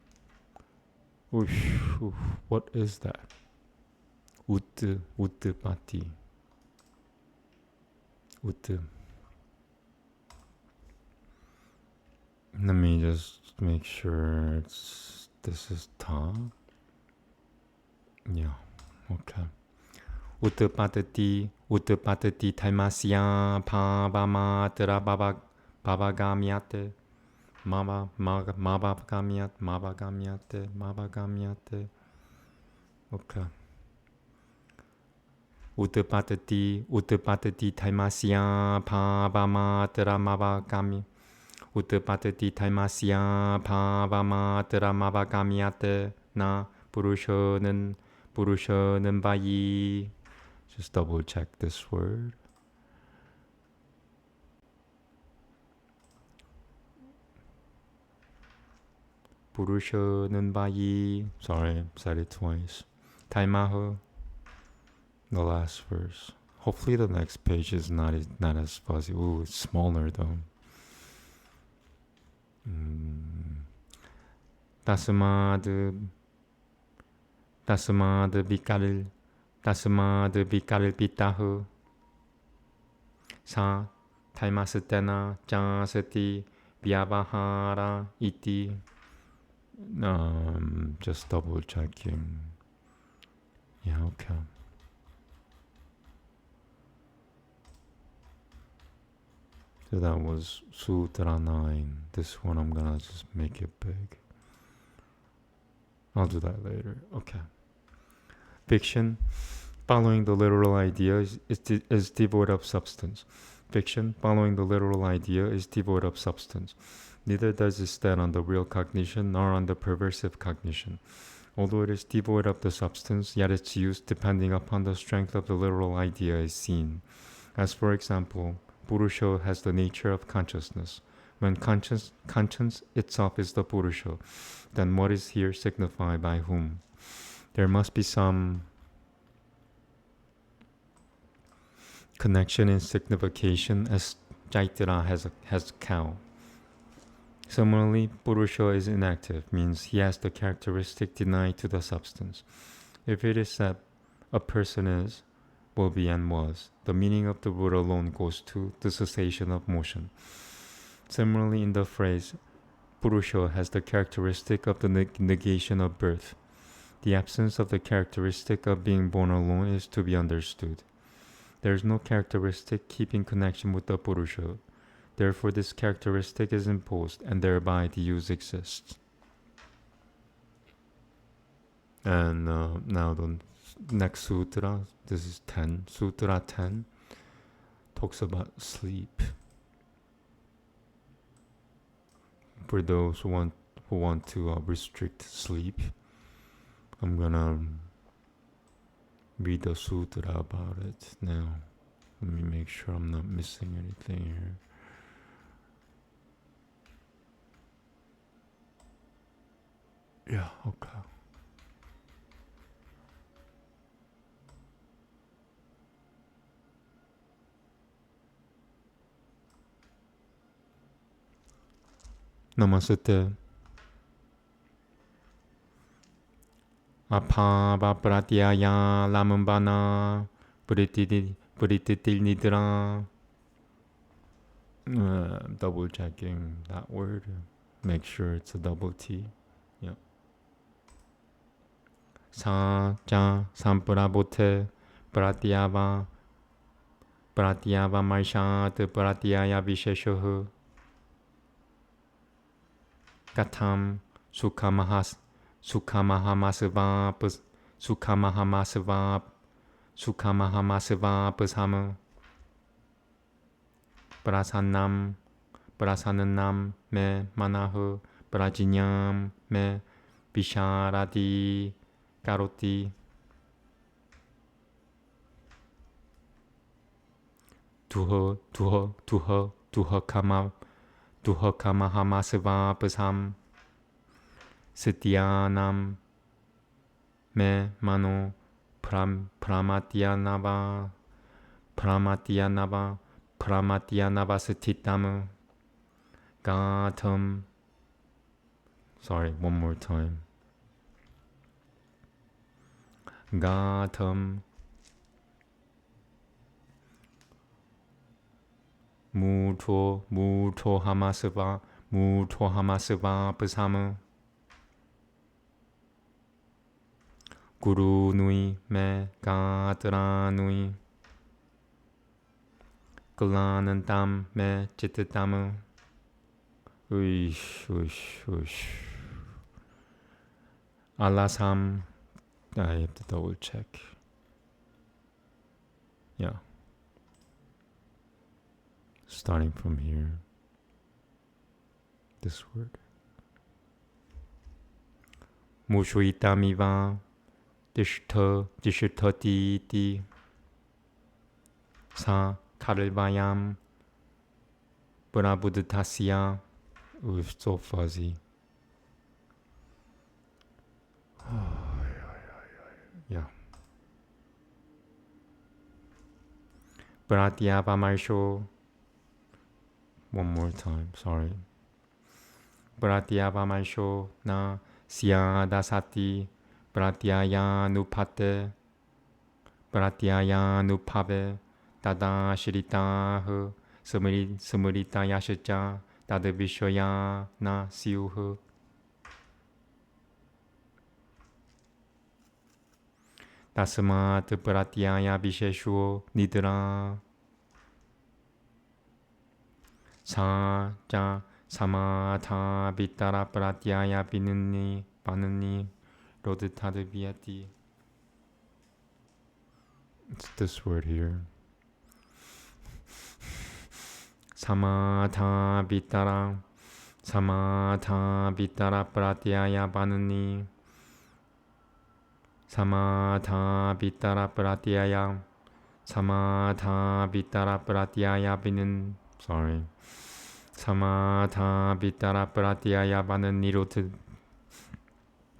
[SPEAKER 1] What is that? Uttapati. Let me just make sure this is ta. Yeah, okay. Uttapatati thaimasya pavamatara bhavagamyate. Mavagamyate. Okay. Uttapatati thaimasya pavamatara mavagami. Uttapatati thaimasya pavamatara mavagamyate na purushanan vayi. Just double check this word. Purushanan vayi. Sorry, said it twice. Taimaho. The last verse. Hopefully the next page is not as fuzzy. Ooh, it's smaller though. Tasmad vikal pitahu sa taimasatena jansati vyavahara iti. Just double checking. Yeah, okay. So that was Sutra 9. This one I'm gonna just make it big. I'll do that later. Okay. Fiction, following the literal idea, is devoid of substance. Fiction, following the literal idea, is devoid of substance. Neither does it stand on the real cognition nor on the perversive cognition. Although it is devoid of the substance, yet its use, depending upon the strength of the literal idea, is seen. As for example, Purusha has the nature of consciousness. When conscience itself is the Purusha, then what is here signified by whom? There must be some connection in signification, as Chaitara has a cow. Similarly, Purusha is inactive, means he has the characteristic denied to the substance. If it is said a person is, will be, and was, the meaning of the word alone goes to the cessation of motion. Similarly, in the phrase, Purusha has the characteristic of the negation of birth. The absence of the characteristic of being born alone is to be understood. There is no characteristic keeping connection with the Purusha. Therefore, this characteristic is imposed, and thereby the use exists. And now the next sutra, this is 10. Sutra 10 talks about sleep. For those who want to restrict sleep, I'm gonna read the sutra about it now. Let me make sure I'm not missing anything here. Yeah, okay. Namaste. Apava pratyaya lamambana purititil nidra. Double checking that word. Make sure it's a double T. Yeah. Sa cha sampurabote pratyava maishat pratyaya visheshohu. Gatam Sukamahamasavapasama Prasanam me manahu prajinyam me visharati karoti tuha kamahamasavapasam Sityanam me mano pramatyanava satitam gatam. Sorry, one more time. Gatam muto hamasava pasama Guru nui me gatra nui Galanantam me chittatamu. Uish. Alasam. I have to double check. Yeah. Starting from here. This word. Mushuitamiva dishtati iti sa karvayam Prabhudatasya. Ooh, it's so fuzzy. Yeah. Pratyavamarsho. One more time, sorry. Pratyavamarsho na syadasati pratyayanupate pratyayanupave tada shiritahu samurita yashacha tada vishwaya na siyuhu. Tasmat pratyaya visheshu nidra sa cha samatha vitara pratyaya panani roditadaviyati. It's this word here. Samatha vitara pratyaya panani Samatha vitara pratyaya binan. Sorry. Samatha vitara pratyaya binan nirodha.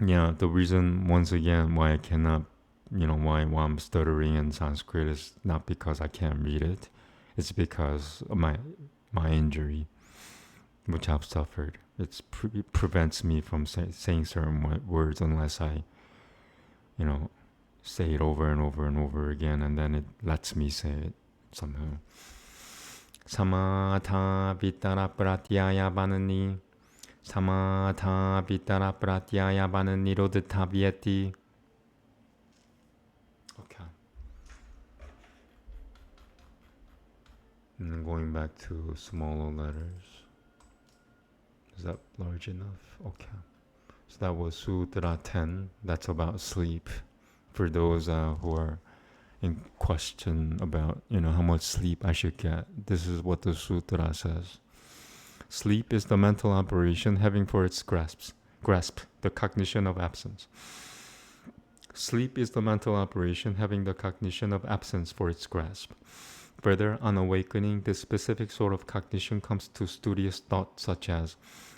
[SPEAKER 1] Yeah, the reason once again why I cannot, why I'm stuttering in Sanskrit is not because I can't read it. It's because of my injury, which I've suffered. It prevents me from saying certain words unless I say it over and over and over again, and then it lets me say it somehow. Samatha vitara pratyaya banani Samatha vitara pratyaya banani roditaviyati. Okay. And then going back to smaller letters. Is that large enough? Okay. So that was Sutra 10. That's about sleep. For those who are in question about, how much sleep I should get, this is what the Sutra says. Sleep is the mental operation having for its grasp the cognition of absence. Sleep is the mental operation having the cognition of absence for its grasp. Further, on awakening, this specific sort of cognition comes to studious thought, such as,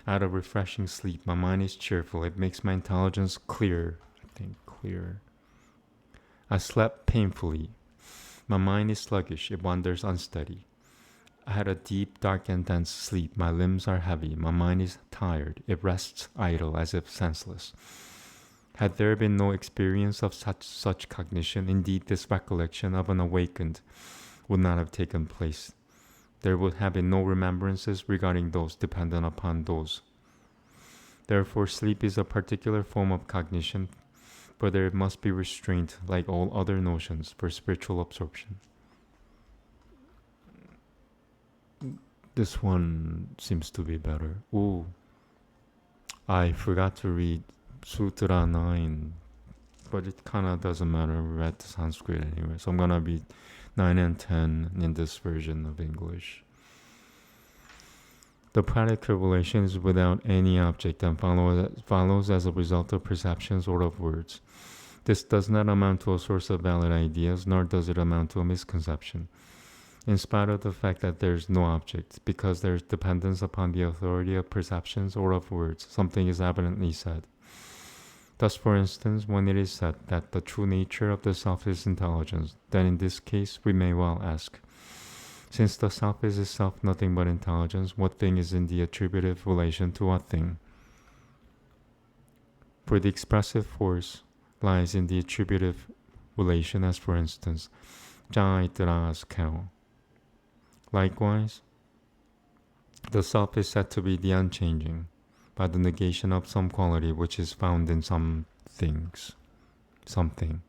[SPEAKER 1] I had a refreshing sleep, my mind is cheerful, it makes my intelligence clear. I slept painfully, my mind is sluggish, it wanders unsteady. I had a deep, dark, and dense sleep, my limbs are heavy, my mind is tired, it rests idle as if senseless. Had there been no experience of such cognition, indeed this recollection of an awakened would not have taken place. There would have been no remembrances regarding those dependent upon those. Therefore, sleep is a particular form of cognition, but there must be restraint, like all other notions, for spiritual absorption. This one seems to be better. Ooh. I forgot to read Sutra 9, but it kind of doesn't matter. We read Sanskrit anyway, so I'm gonna read 9 and 10 in this version of English. The practical relation is without any object and follows as a result of perceptions or of words. This does not amount to a source of valid ideas, nor does it amount to a misconception. In spite of the fact that there is no object, because there is dependence upon the authority of perceptions or of words, something is evidently said. Thus, for instance, when it is said that the true nature of the self is intelligence, then in this case we may well ask, since the self is itself nothing but intelligence, what thing is in the attributive relation to what thing? For the expressive force lies in the attributive relation, as for instance, 짱아 있더라 as cow. Likewise, the self is said to be the unchanging by the negation of some quality which is found in some things, something.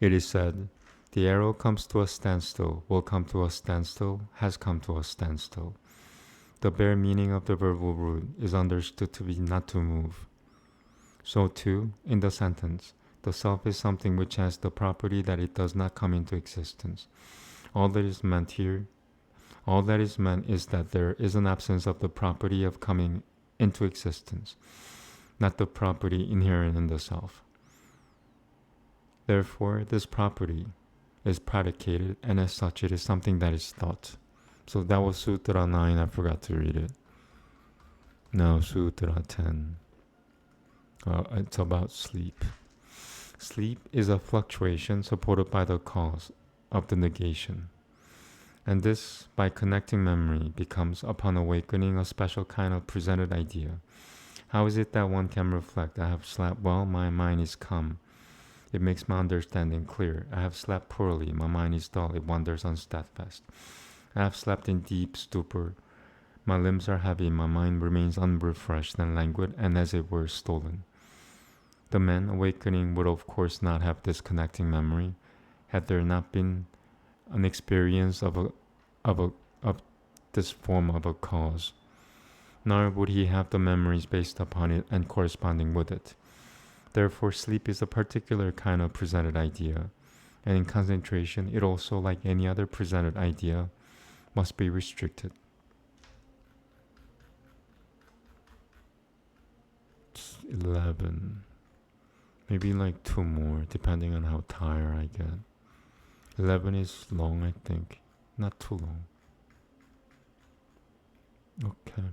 [SPEAKER 1] It is said, the arrow comes to a standstill, will come to a standstill, has come to a standstill. The bare meaning of the verbal root is understood to be not to move. So too, in the sentence, the self is something which has the property that it does not come into existence. All that is meant is that there is an absence of the property of coming into existence, not the property inherent in the self. Therefore, this property is predicated, and as such it is something that is thought. So that was Sutra 9, I forgot to read it. Now Sutra 10. It's about sleep. Sleep is a fluctuation supported by the cause of the negation. And this, by connecting memory, becomes, upon awakening, a special kind of presented idea. How is it that one can reflect, I have slept well, my mind is calm. It makes my understanding clear. I have slept poorly, my mind is dull, it wanders unsteadfast. I have slept in deep stupor. My limbs are heavy, my mind remains unrefreshed and languid, and as it were stolen. The man awakening would of course not have this connecting memory, had there not been an experience of this form of a cause. Nor would he have the memories based upon it and corresponding with it. Therefore, sleep is a particular kind of presented idea, and in concentration, it also, like any other presented idea, must be restricted. 11. Maybe like 2 more, depending on how tired I get. 11 is long, I think. Not too long. Okay.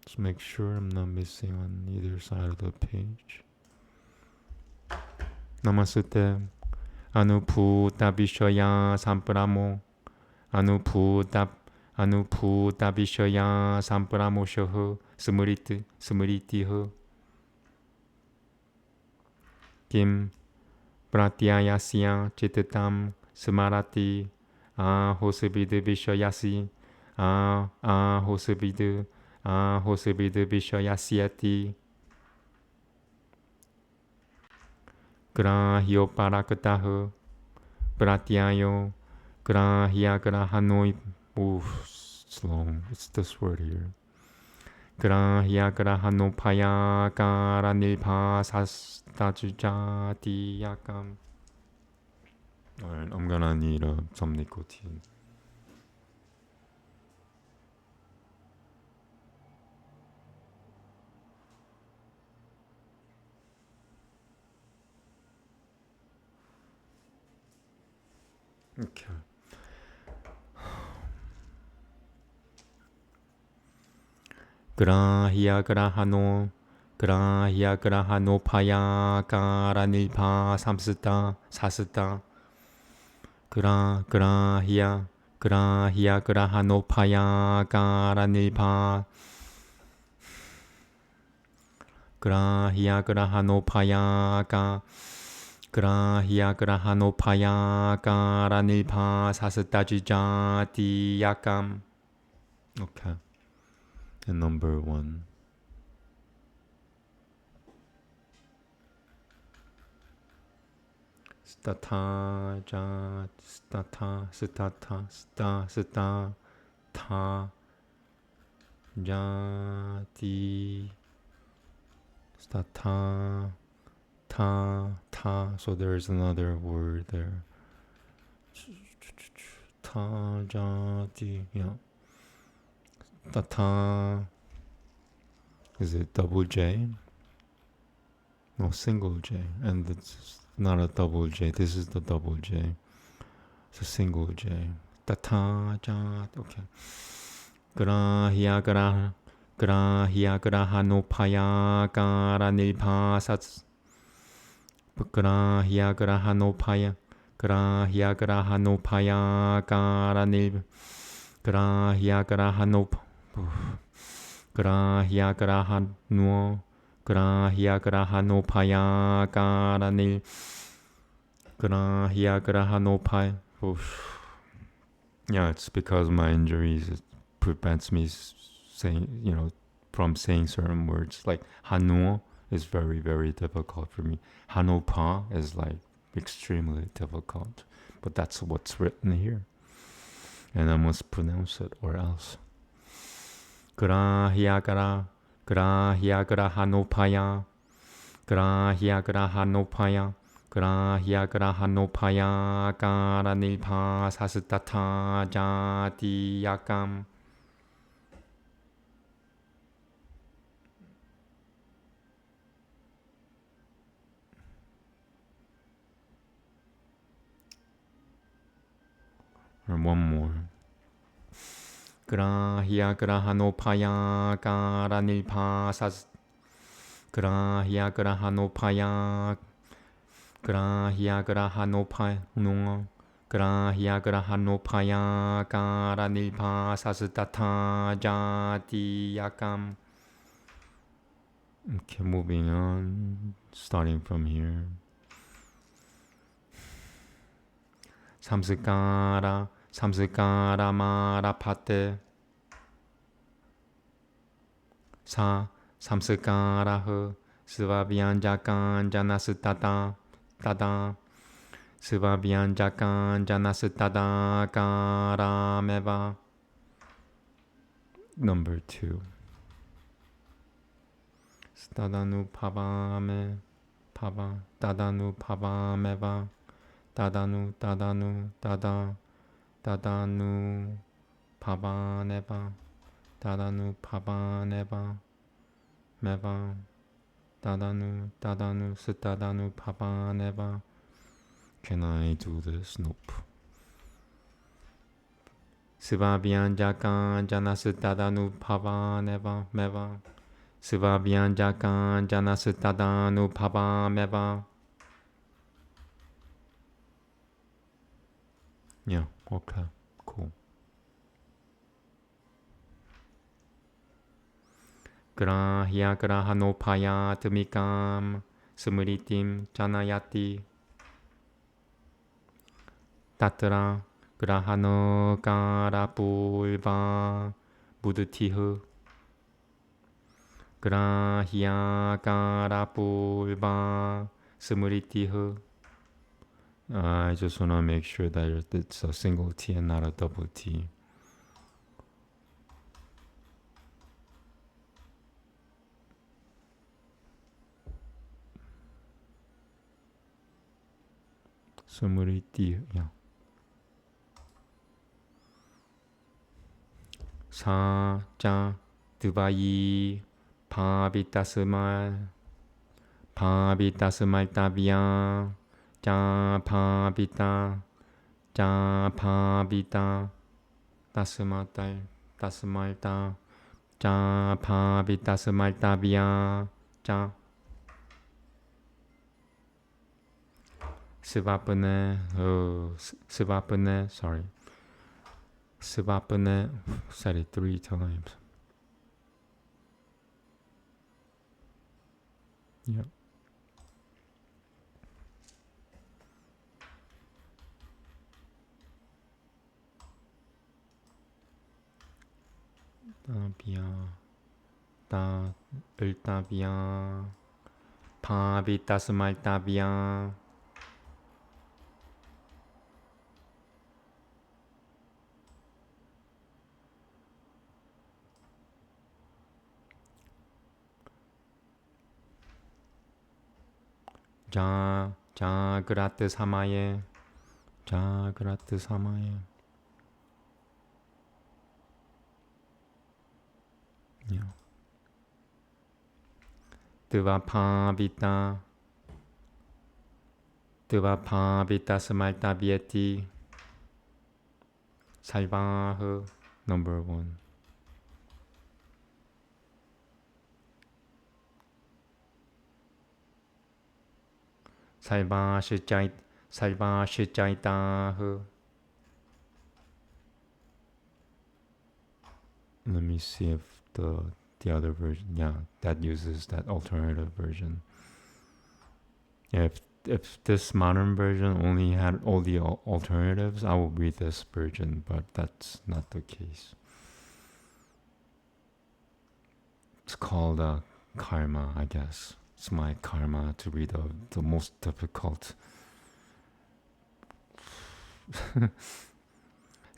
[SPEAKER 1] Just make sure I'm not missing on either side of the page. Namaste. Anuphutabhishaya samparamo. Anuphutabhishaya samparamo smritiho. Kim pratyayasya chitatam smarati ahosavidu vishayasi ahosavidu vishayasyati grahyo parakataho pratyayo grahya grahano. It's long. It's this word here. Grahya grahanopaya karanilpa sastajujatiyakam. Alright, I'm gonna need some nicotine. Okay. Grahya grahano paya karanilpa sasita. Grahya grahano paya karanilpa. Grahya grahano paya karanilpa sastajujatiyakam. Okay. And number 1. Stata ja stata ta jati. Ta, ta. So there's another word there. Ta, jati. Yeah. Ta. Is it double J? No, single J. And it's not a double J. This is the double J. It's a single J. Ta, jati. Okay. Grahya grahanopaya kara nilbhasats. Grahya grahanopaya kara nil. Grahya grahanop. Grahya grahanopaya kara nil. Grahya grahanopaya. Yeah, it's because my injuries, it prevents me saying, from saying certain words. Like Hanu is very, very difficult for me. Hanopa is like extremely difficult. But that's what's written here. And I must pronounce it or else. Grahya grahanopaya. Grahya grahanopaya kara nilbhasastata jati yakam. Or one more. Grahya grahanopaya kara nilbhasastata. Grahya grahanopaya kara nilbhasastata jati yakam. Okay, moving on, starting from here. Samskara marapate. Samskara svabhyanjakan janasutata tada. Svabhyanjakan janasutata karameva. Number 2. Tadanu pavame pava. Tadanu pavameva. Tadanu tada. Tadanu pavaneva. Tadanu pavaneva. Meva. Tadanu sutadanu pavaneva. Can I do this? Nope. Svabhyanjakan janasutadanu pavaneva meva. Svabhyanjakan janasutadanu pavameva. Yeah, okay, cool. Grahya grahanopaya tumikam smritim janayati. Tatra grahano karapulva buddhitihu. Grahya karapulva smritihu. I just want to make sure that it's a single T and not a double T. Smriti, yeah. Sa cha dubai pavitasmal tavya cha pavita tasmalta cha pavitasmal tavya cha. Svapane, sorry. Svapane, said it 3 times. Yep. Tavya, pavitasmal tavya. Jagrata Samaya. Jagrata Samaya. Yeah. Dvapavita. Dvapavita Samalta Vieti. Salvaha. Number 1. Salvashichaitaha. Let me see if the other version, yeah, that uses that alternative version. Yeah, if this modern version only had all the alternatives, I will read this version, but that's not the case. It's called karma, I guess. It's my karma to read the most difficult.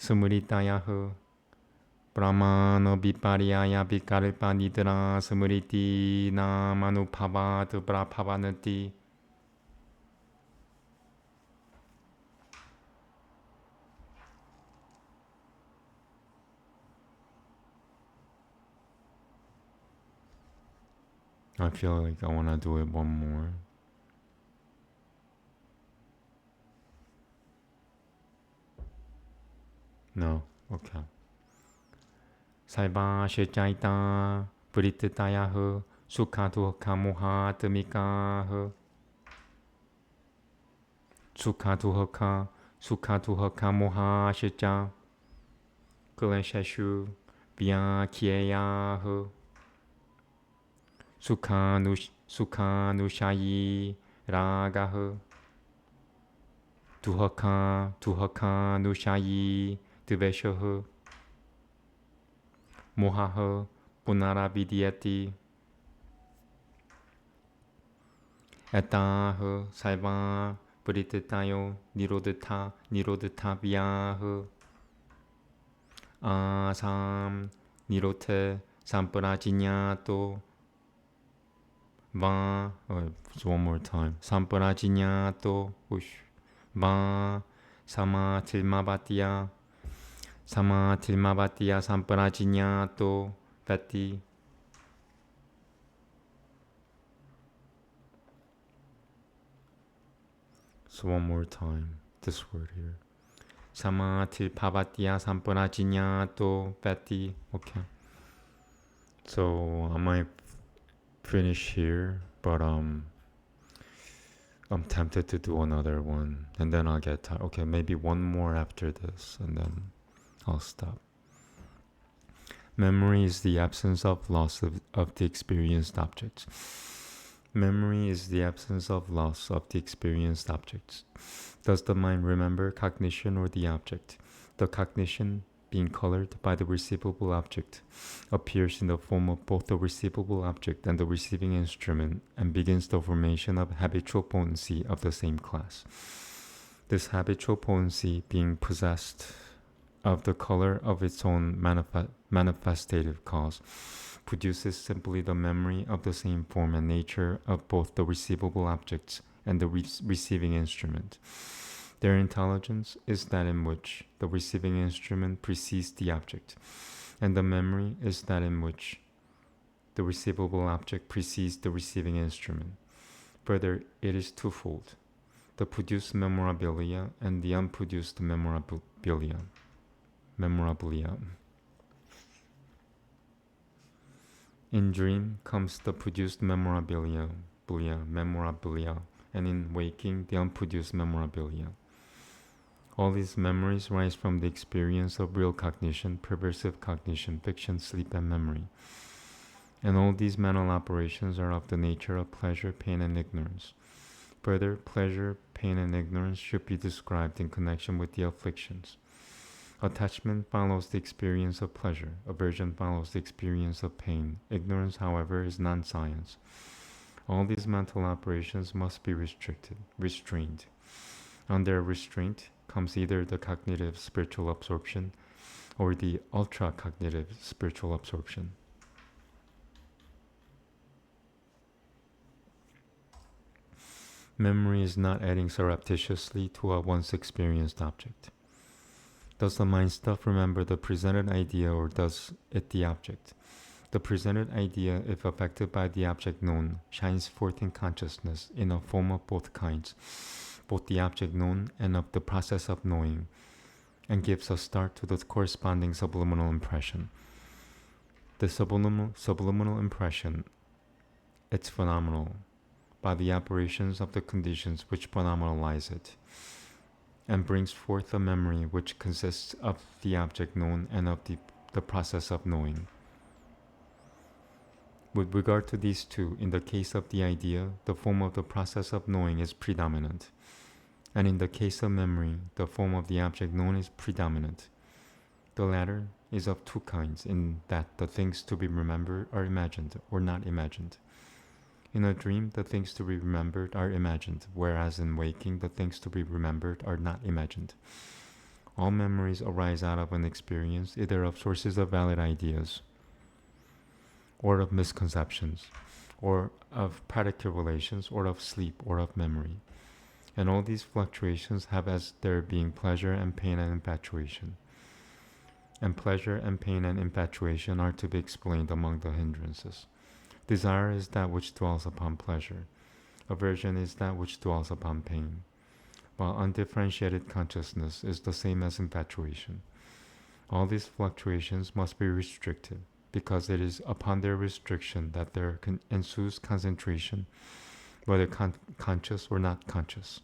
[SPEAKER 1] Sumritayahu. Brahmano vipariyaya vikalpa nidra smriti namanupavad brabhavanati. I feel like I want to do it one more. No? Okay. Saiva Shechaita Prititayahu Sukhatu Kamuha Tamikahu Sukhatu Haka Kamuha Shecha Kuleshashu Vyakyeyahu Sukhanushayi Ragahu Tuhaka Nushayi Tuveshahu Mohaha Punaravidyati Etaha Saiva Prititayo Nirodhata Vyaha Asam Nirote Samparajinyato Va. One more time. Samparajinyato Va Samatilmavatya Samparajinyato Vati. So one more time, this word here. Samatilpavatya Samparajinyato Vati. Okay. So I might finish here, but I'm tempted to do another one, and then I'll get tired. Okay, maybe one more after this, and then I'll stop. Memory is the absence of loss of the experienced objects. Memory is the absence of loss of the experienced objects. Does the mind remember cognition or the object? The cognition, being colored by the receivable object, appears in the form of both the receivable object and the receiving instrument and begins the formation of habitual potency of the same class. This habitual potency, being possessed of the color of its own manifestative cause, produces simply the memory of the same form and nature of both the receivable objects and the receiving instrument. Their intelligence is that in which the receiving instrument precedes the object, and the memory is that in which the receivable object precedes the receiving instrument. Further, it is twofold: the produced memorabilia and the unproduced memorabilia. In dream comes the produced memorabilia, and in waking the unproduced memorabilia. All these memories rise from the experience of real cognition, perversive cognition, fiction, sleep, and memory. And all these mental operations are of the nature of pleasure, pain, and ignorance. Further, pleasure, pain, and ignorance should be described in connection with the afflictions. Attachment follows the experience of pleasure. Aversion follows the experience of pain. Ignorance, however, is non-science. All these mental operations must be restrained. Under restraint comes either the cognitive spiritual absorption or the ultra-cognitive spiritual absorption. Memory is not adding surreptitiously to a once experienced object. Does the mind stuff remember the presented idea, or does it the object? The presented idea, if affected by the object known, shines forth in consciousness in a form of both kinds, both the object known and of the process of knowing, and gives a start to the corresponding subliminal impression. The subliminal impression, it's phenomenal by the operations of the conditions which phenomenalize it, and brings forth a memory which consists of the object known and of the process of knowing. With regard to these two, in the case of the idea, the form of the process of knowing is predominant, and in the case of memory, the form of the object known is predominant. The latter is of two kinds, in that the things to be remembered are imagined or not imagined. In a dream, the things to be remembered are imagined, whereas in waking, the things to be remembered are not imagined. All memories arise out of an experience, either of sources of valid ideas, or of misconceptions, or of practical relations, or of sleep, or of memory. And all these fluctuations have as their being pleasure and pain and infatuation. And pleasure and pain and infatuation are to be explained among the hindrances. Desire is that which dwells upon pleasure. Aversion is that which dwells upon pain. While undifferentiated consciousness is the same as infatuation. All these fluctuations must be restricted, because it is upon their restriction that there ensues concentration, whether conscious or not conscious.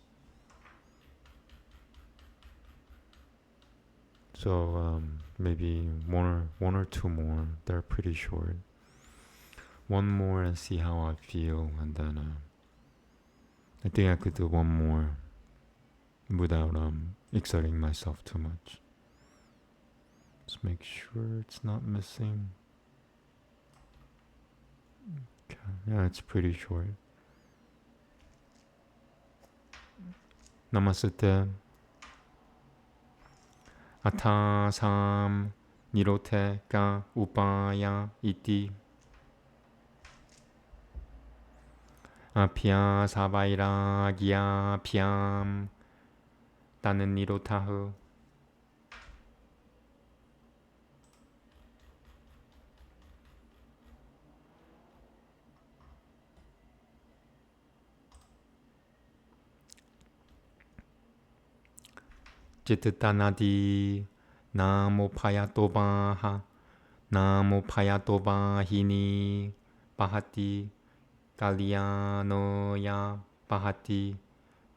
[SPEAKER 1] So maybe one or two more. They're pretty short. One more and see how I feel, and then I think I could do one more without exerting myself too much. Just make sure it's not missing. Okay. Yeah, it's pretty short. Namaste. Atasam niroteka upaya iti Apyasavairagyapyam tanen nirotahu. Jitatanadi namopayatovaha namopayatovahini pahati kalyanoya pahati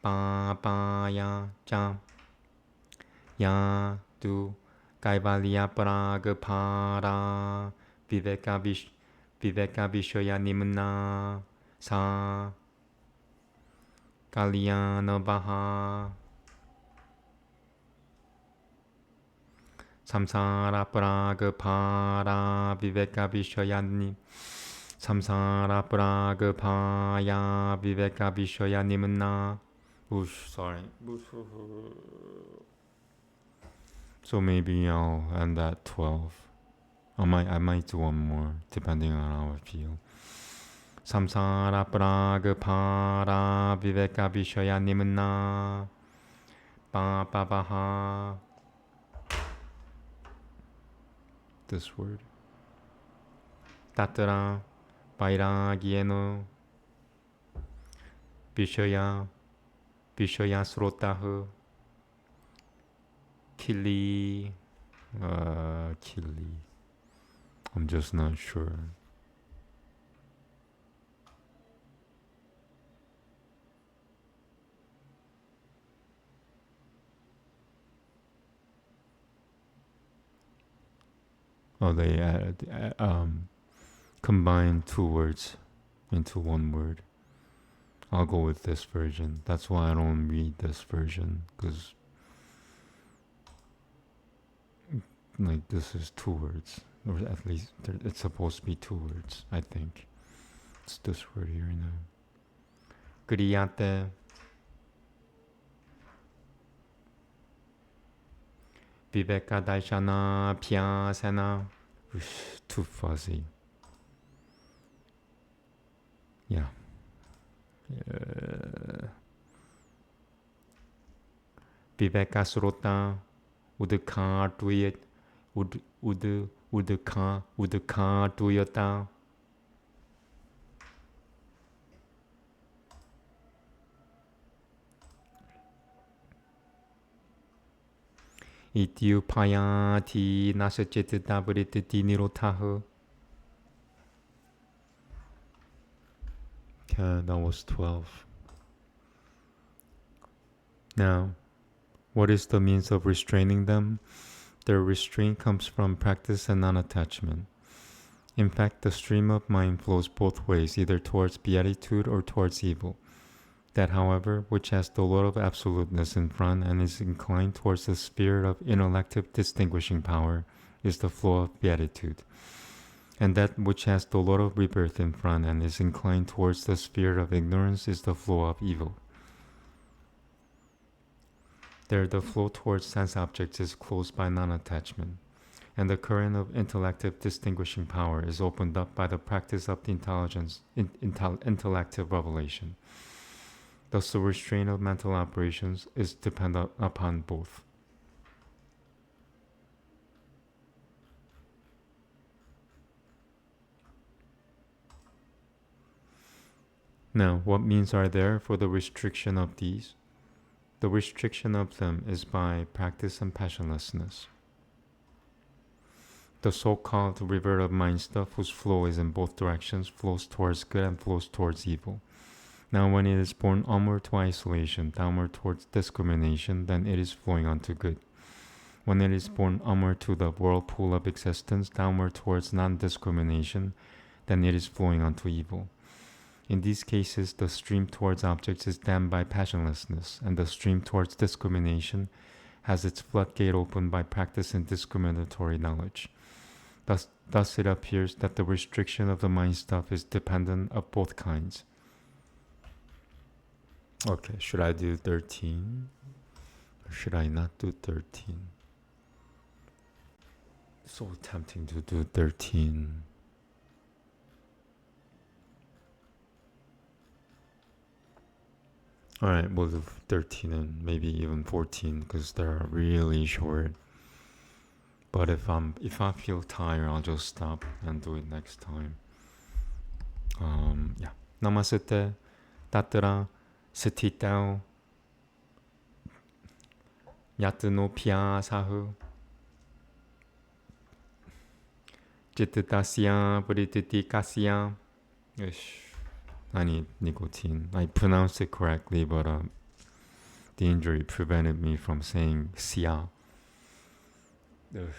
[SPEAKER 1] papaya cha ya tu kaivalya pragapara viveka vishaya nimna sa kalyanavaha samsara pragapara viveka vishaya samsara pragapaya viveka vishaya nimna. Sorry. So maybe I'll end at 12. I might do one more, depending on how I feel. Samsara pragapara viveka vishaya nimna papaha. This word. Tatra vairagyeno vishaya srotahu kili. I'm just not sure. Oh, they combine two words into one word. I'll go with this version. That's why I don't read this version, because like this is two words, or at least it's supposed to be two words. I think it's this word here now. Kriyate viveka daishana pyasana. Too fuzzy. Yeah. Vivekasrota Udaka Duyet Udaka Duyata Ityupayati Nasachitita Buddhiti Nirotaha. Okay, that was 12. Now, what is the means of restraining them? Their restraint comes from practice and non-attachment. In fact, the stream of mind flows both ways, either towards beatitude or towards evil. That, however, which has the Lord of absoluteness in front and is inclined towards the spirit of intellective distinguishing power is the flow of beatitude. And that which has the Lord of rebirth in front and is inclined towards the spirit of ignorance is the flow of evil. There, the flow towards sense objects is closed by non-attachment, and the current of intellective distinguishing power is opened up by the practice of the intellective revelation. Thus, the restraint of mental operations is dependent upon both. Now, what means are there for the restriction of these? The restriction of them is by practice and passionlessness. The so-called river of mind stuff, whose flow is in both directions, flows towards good and flows towards evil. Now, when it is born onward to isolation, downward towards discrimination, then it is flowing on to good. When it is born onward to the whirlpool of existence, downward towards non-discrimination, then it is flowing on to evil. In these cases, the stream towards objects is dammed by passionlessness, and the stream towards discrimination has its floodgate opened by practice in discriminatory knowledge. Thus it appears that the restriction of the mind stuff is dependent of both kinds. Okay, should I do 13? Or should I not do 13? So tempting to do 13. Alright, we'll do 13 and maybe even 14 because they're really short. But if I feel tired, I'll just stop and do it next time. Yeah. Namaste, Tatra, Sthitao, Yatano Pya Sahu, Jittasya Buddhiti Kasya. I need nicotine. I pronounced it correctly, but the injury prevented me from saying siya. Okay.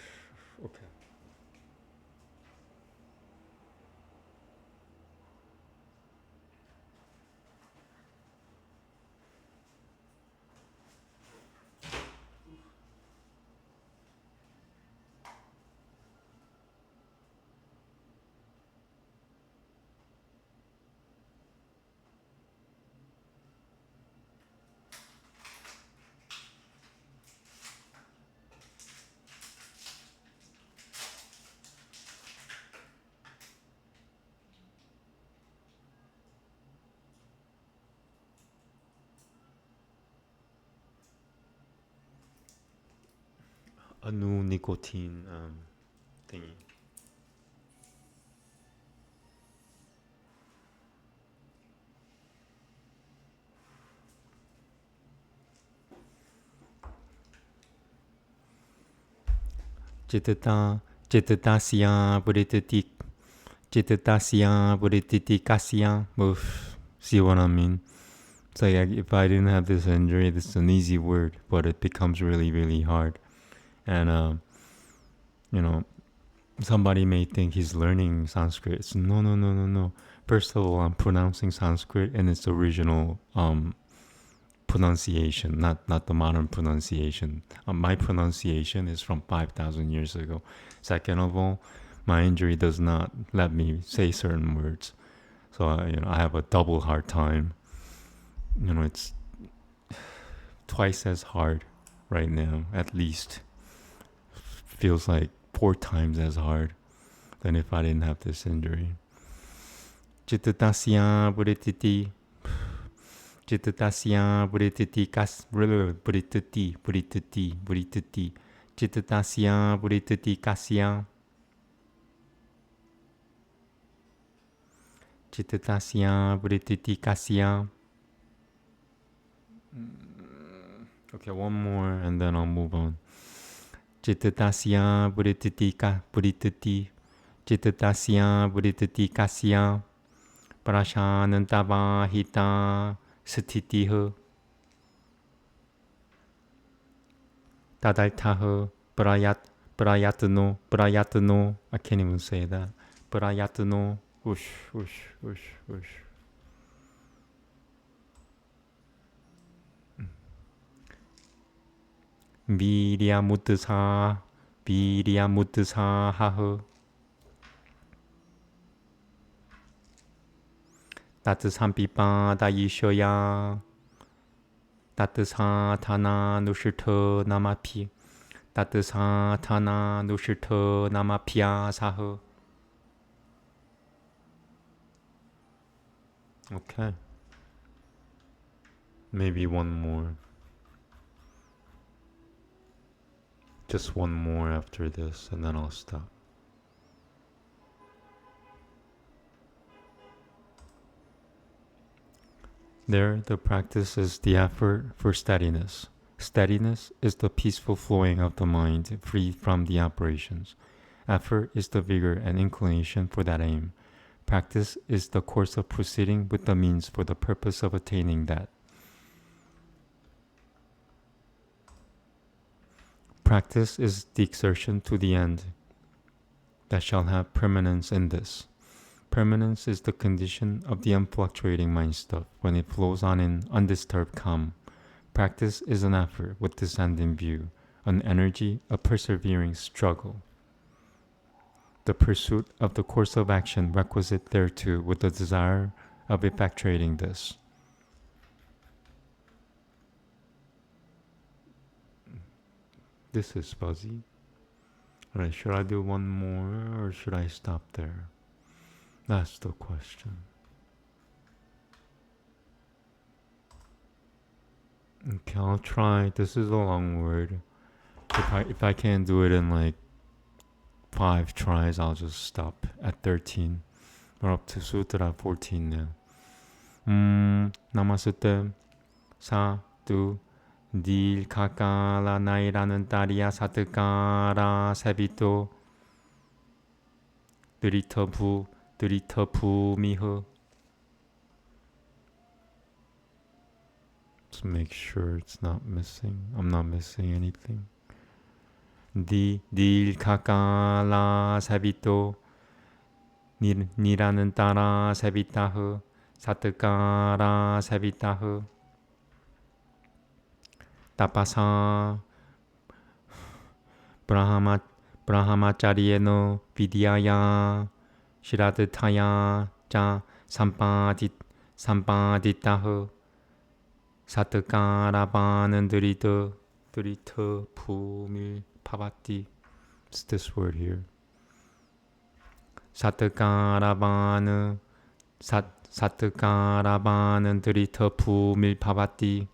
[SPEAKER 1] A new nicotine thingy. Jittasya Buddhiti Kasya. See what I mean? It's like if I didn't have this injury, this is an easy word, but it becomes really, really hard. And somebody may think he's learning Sanskrit. It's no. First of all, I'm pronouncing Sanskrit in its original pronunciation, not the modern pronunciation. My pronunciation is from 5,000 years ago. Second of all, my injury does not let me say certain words, so I have a double hard time. It's twice as hard right now, at least. Feels like 4 times as hard than if I didn't have this injury. Jittasya Buddhiti Chittatasya buddhiti kas buddhiti buddhiti buddhiti Chittatasya buddhiti kasya Chittatasya buddhiti kasya. Okay, one more and then I'll move on. Chittatasya buddhiti buddhiti Chittatasya buddhiti kasya Prashanantava hita sthitiha Tadaltaha prayatno. I can't even say that. Prayatno. Whoosh, whoosh, whoosh, whoosh. Viryamutsa haha Tatsampipa dayishoya Tatsatana nushita namapi Tatsatana nushita namapya saha. Okay. Maybe one more. Just one more after this and then I'll stop. There, the practice is the effort for steadiness. Steadiness is the peaceful flowing of the mind, free from the operations. Effort is the vigor and inclination for that aim. Practice is the course of proceeding with the means for the purpose of attaining that. Practice is the exertion to the end that shall have permanence in this. Permanence is the condition of the unfluctuating mind stuff when it flows on in undisturbed calm. Practice is an effort with this end in view, an energy, a persevering struggle. The pursuit of the course of action requisite thereto with the desire of effectuating this. This is fuzzy. Alright, should I do one more or should I stop there? That's the question. Okay, I'll try. This is a long word. If I can't do it in like 5 tries, I'll just stop at 13. We're up to Sutra 14 now. Namaste. Satu. Dil kakala naira는 딸이야 사트가라 세비토 드리터 부미허. Let's make sure it's not missing. I'm not missing anything. 딜 kakala 세비토 니라는 딸아 세비타흐 사트가라 세비타흐 Tapasa Brahmacharyeno Vidyaya Shiraditaya Cha Sampaditaha Satakarabanan Durita Pumil Pavati. It's this word here. Satakarabanan Durita Pumil Pavati.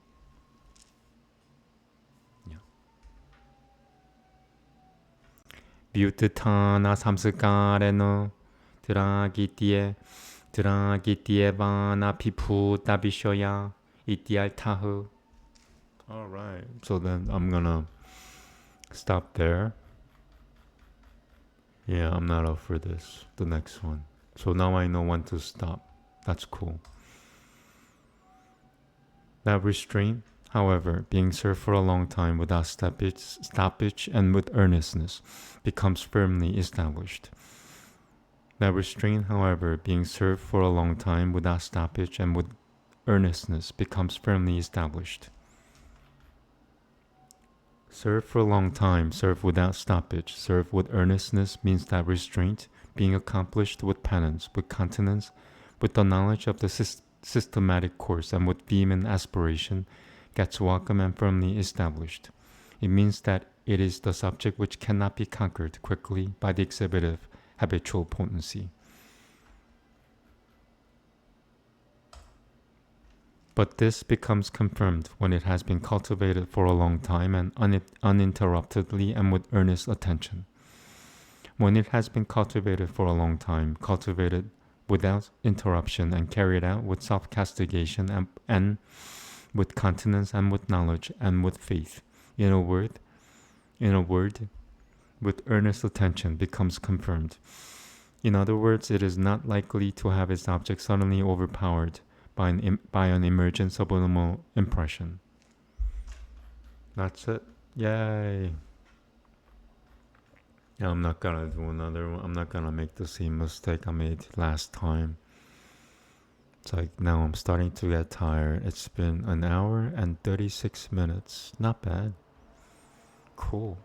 [SPEAKER 1] Vyutatana samsakareno dragitye vana piputa vishoya ityaltahu. Alright, so then I'm gonna stop there. Yeah, I'm not up for this, the next one. So now I know when to stop. That's cool. That restraint, however, being served for a long time without stoppage and with earnestness, becomes firmly established. That restraint, however, being served for a long time without stoppage and with earnestness, becomes firmly established. Serve for a long time, serve without stoppage, serve with earnestness means that restraint, being accomplished with penance, with continence, with the knowledge of the systematic course, and with vehement aspiration, gets welcome and firmly established. It means that it is the subject which cannot be conquered quickly by the exhibitive habitual potency. But this becomes confirmed when it has been cultivated for a long time and uninterruptedly and with earnest attention. When it has been cultivated for a long time, cultivated without interruption and carried out with self-castigation and with continence and with knowledge and with faith, in a word, with earnest attention becomes confirmed. In other words, it is not likely to have its object suddenly overpowered by an emergent subliminal impression. That's it. Yay. Now I'm not gonna do another one. I'm not gonna make the same mistake I made last time. It's like now I'm starting to get tired. It's been an hour and 36 minutes. Not bad. Cool.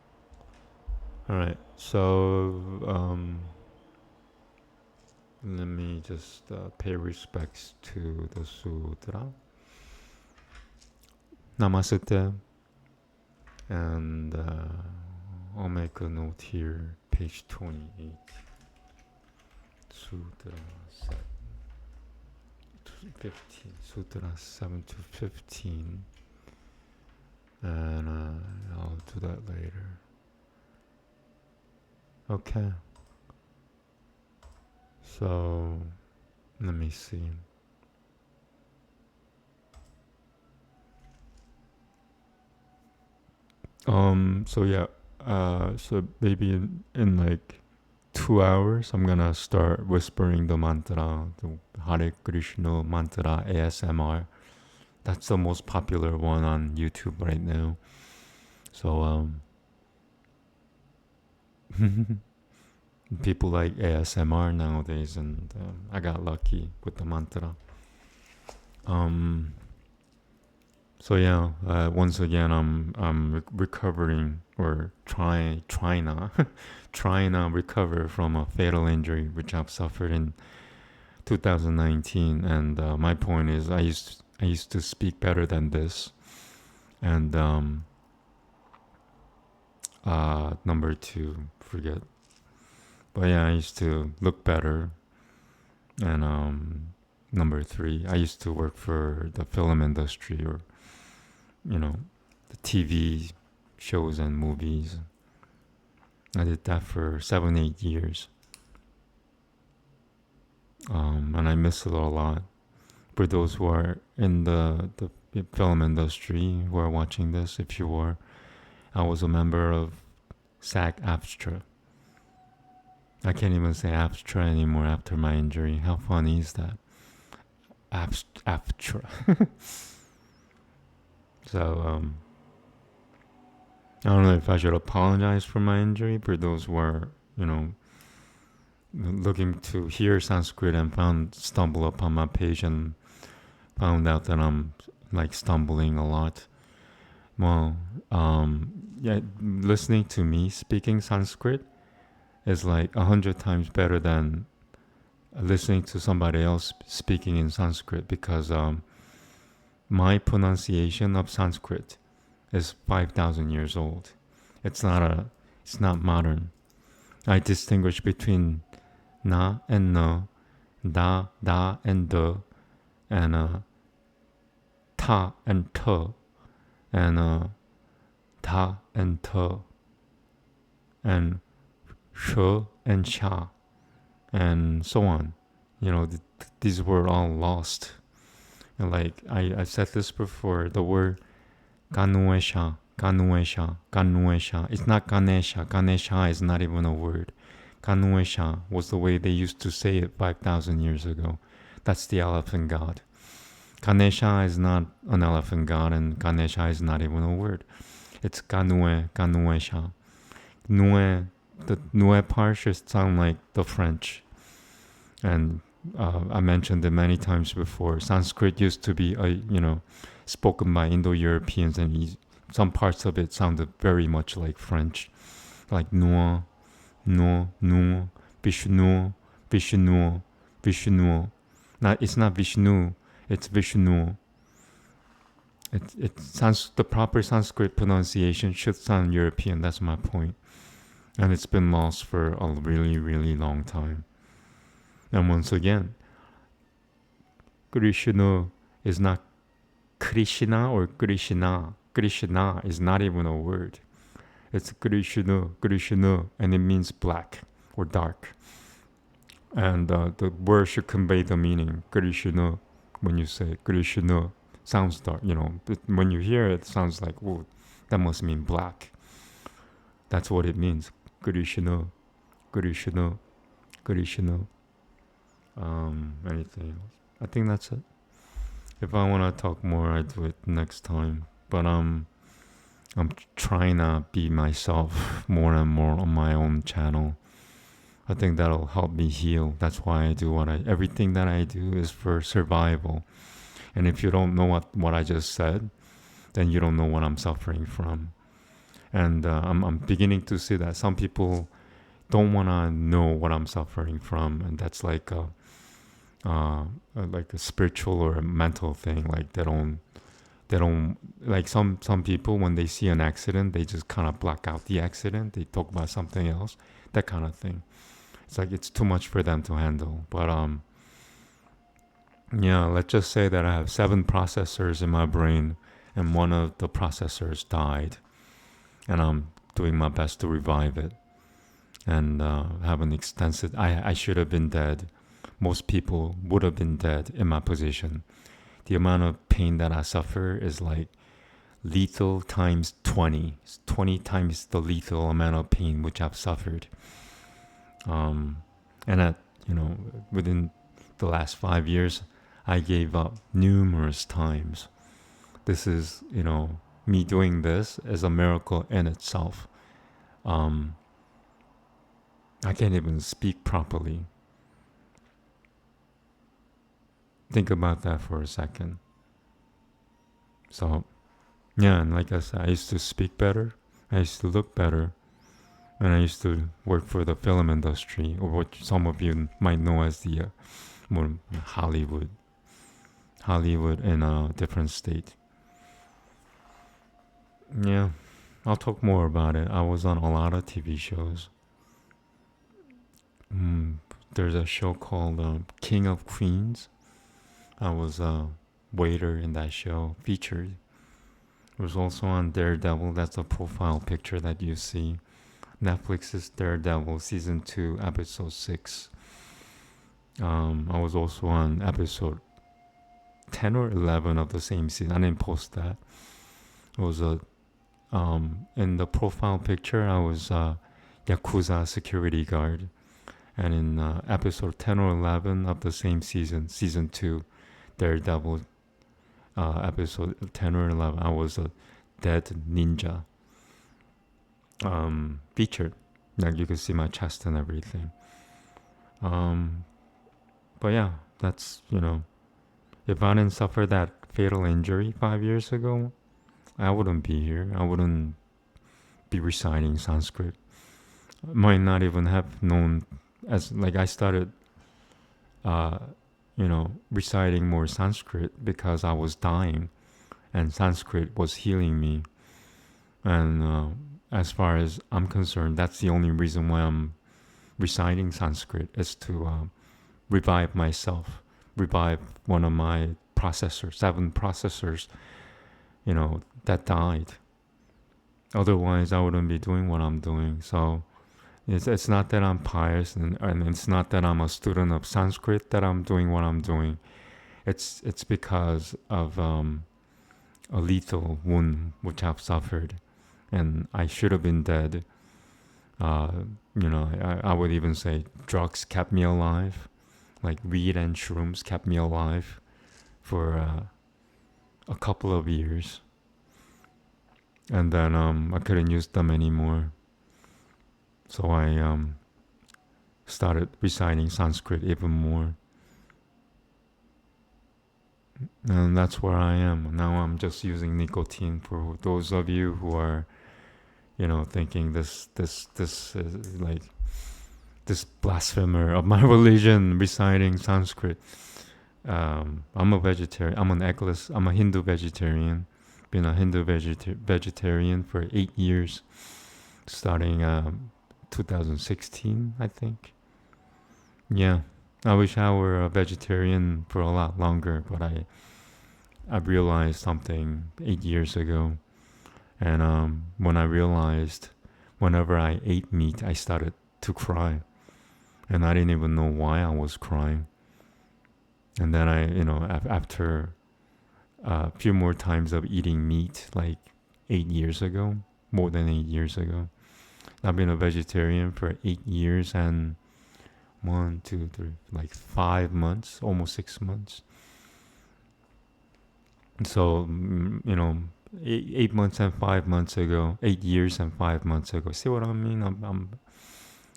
[SPEAKER 1] Alright, so let me just pay respects to the sutra. Namaste. And I'll make a note here, page 28. Sutra 7-15. Sutra 7-15. And I'll do that later. Okay. So, let me see. So yeah, so maybe in like 2 hours, I'm gonna start whispering the mantra, the Hare Krishna mantra ASMR. That's the most popular one on YouTube right now. So, people like ASMR nowadays, and I got lucky with the mantra. So yeah, once again, I'm recovering or trying to recover from a fatal injury which I've suffered in 2019. And my point is, I used to speak better than this, and number two, forget. But yeah, I used to look better, and number three, I used to work for the film industry, or the TV shows and movies. I did that for 7-8 years. And I miss it a lot. For those who are in the film industry who are watching this, if you were, I was a member of SAG-AFTRA. I can't even say AFTRA anymore after my injury. How funny is that? AFTRA. So, I don't know if I should apologize for my injury for those who are, looking to hear Sanskrit and stumble upon my page and found out that I'm like stumbling a lot. Well, yeah, listening to me speaking Sanskrit is like 100 times better than listening to somebody else speaking in Sanskrit, because my pronunciation of Sanskrit is 5,000 years old. It's not modern. I distinguish between na and no, da and da, and ta and ta, and ta and ta, and sh and sha, and so on. These were all lost. And like I said this before, the word Ganesha. It's not Ganesha. Ganesha is not even a word. Ganesha was the way they used to say it 5,000 years ago. That's the elephant god. Ganesha is not an elephant god, and Ganesha is not even a word. It's Ganesha. The Nue part should sound like the French. And I mentioned it many times before. Sanskrit used to be, spoken by Indo-Europeans, and some parts of it sounded very much like French, like Nua, Vishnu. It's not Vishnu, it's Vishnu. It sounds, the proper Sanskrit pronunciation should sound European. That's my point, and it's been lost for a really, really long time. And once again, Krishna is not Krishna or Krishna. Krishna is not even a word. It's Krishna, Krishna, and it means black or dark. And the word should convey the meaning. Krishna, when you say Krishna, sounds dark, but when you hear it, it sounds like, oh, that must mean black. That's what it means. Krishna, Krishna, Krishna. Anything else? I think that's it. If I want to talk more, I do it next time. But I'm trying to be myself more and more on my own channel. I think that'll help me heal. That's why I do everything that I do is for survival. And if you don't know what I just said, then you don't know what I'm suffering from. And I'm beginning to see that some people don't want to know what I'm suffering from, and that's like a spiritual or a mental thing. Like they don't like some people, when they see an accident, they just kind of black out the accident. They talk about something else, that kind of thing. It's like it's too much for them to handle. But yeah, let's just say that I have 7 processors in my brain, and one of the processors died, and I'm doing my best to revive it and have an extensive. I should have been dead. Most people would have been dead in my position. The amount of pain that I suffer is like lethal times 20. It's 20 times the lethal amount of pain which I've suffered. And within the last 5 years, I gave up numerous times. This is, me doing this is a miracle in itself. I can't even speak properly. Think about that for a second. So, yeah, and like I said, I used to speak better. I used to look better. And I used to work for the film industry, or what some of you might know as the more Hollywood in a different state. Yeah, I'll talk more about it. I was on a lot of TV shows. There's a show called King of Queens. I was a waiter in that show, featured. It was also on Daredevil. That's the profile picture that you see. Netflix's Daredevil season 2 episode 6. I was also on episode 10 or 11 of the same season. I didn't post that. It was in the profile picture, I was a Yakuza security guard. And in episode 10 or 11 of the same season, season 2, Daredevil, episode 10 or 11, I was a dead ninja. Featured. Like you can see my chest and everything. But yeah, that's, if I didn't suffer that fatal injury 5 years ago, I wouldn't be here. I wouldn't be reciting Sanskrit. I might not even have known, as like I started reciting more Sanskrit because I was dying, and Sanskrit was healing me. And as far as I'm concerned, that's the only reason why I'm reciting Sanskrit, is to revive myself, revive one of my processors, 7 processors, that died. Otherwise, I wouldn't be doing what I'm doing. So it's not that I'm pious, and it's not that I'm a student of Sanskrit that I'm doing what I'm doing. It's because of a lethal wound which I've suffered, and I should have been dead. I would even say drugs kept me alive, like weed and shrooms kept me alive for a couple of years. And then I couldn't use them anymore. So I started reciting Sanskrit even more. And that's where I am. Now I'm just using nicotine. For those of you who are, thinking this is like this blasphemer of my religion reciting Sanskrit. I'm a vegetarian. I'm a Hindu vegetarian. Been a Hindu vegetarian for 8 years, starting 2016, I think. Yeah, I wish I were a vegetarian for a lot longer, but I realized something 8 years ago, and when I realized, whenever I ate meat, I started to cry, and I didn't even know why I was crying. And then after a few more times of eating meat, like 8 years ago, more than 8 years ago, I've been a vegetarian for 8 years and 1, 2, 3, like 5 months, almost 6 months. So, 8 months and 5 months ago, 8 years and 5 months ago. See what I mean?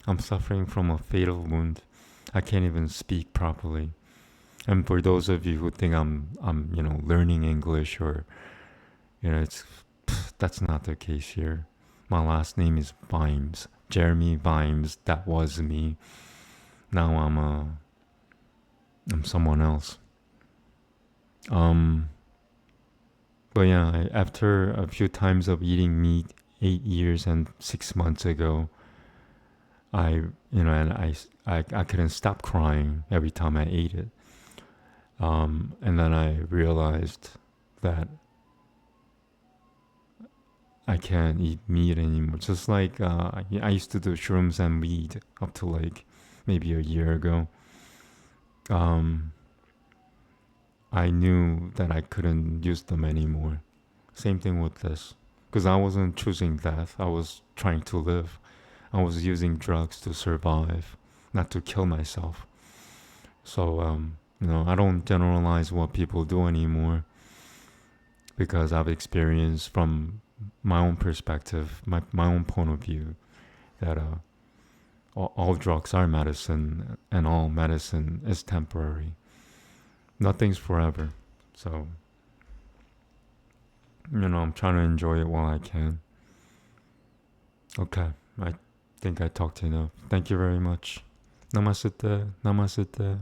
[SPEAKER 1] I'm suffering from a fatal wound. I can't even speak properly. And for those of you who think I'm learning English, or it's that's not the case here. My last name is Vimes, Jeremy Vimes. That was me. Now I'm someone else. But yeah, after a few times of eating meat 8 years and 6 months ago, I couldn't stop crying every time I ate it. And then I realized that I can't eat meat anymore. Just like I used to do shrooms and weed up to like maybe a year ago. I knew that I couldn't use them anymore. Same thing with this. Because I wasn't choosing death, I was trying to live. I was using drugs to survive, not to kill myself. So, I don't generalize what people do anymore, because I've experienced from my own perspective, my own point of view, that all drugs are medicine, and all medicine is temporary. Nothing's forever. So, I'm trying to enjoy it while I can. Okay, I think I talked enough. Thank you very much. Namaste. Namaste.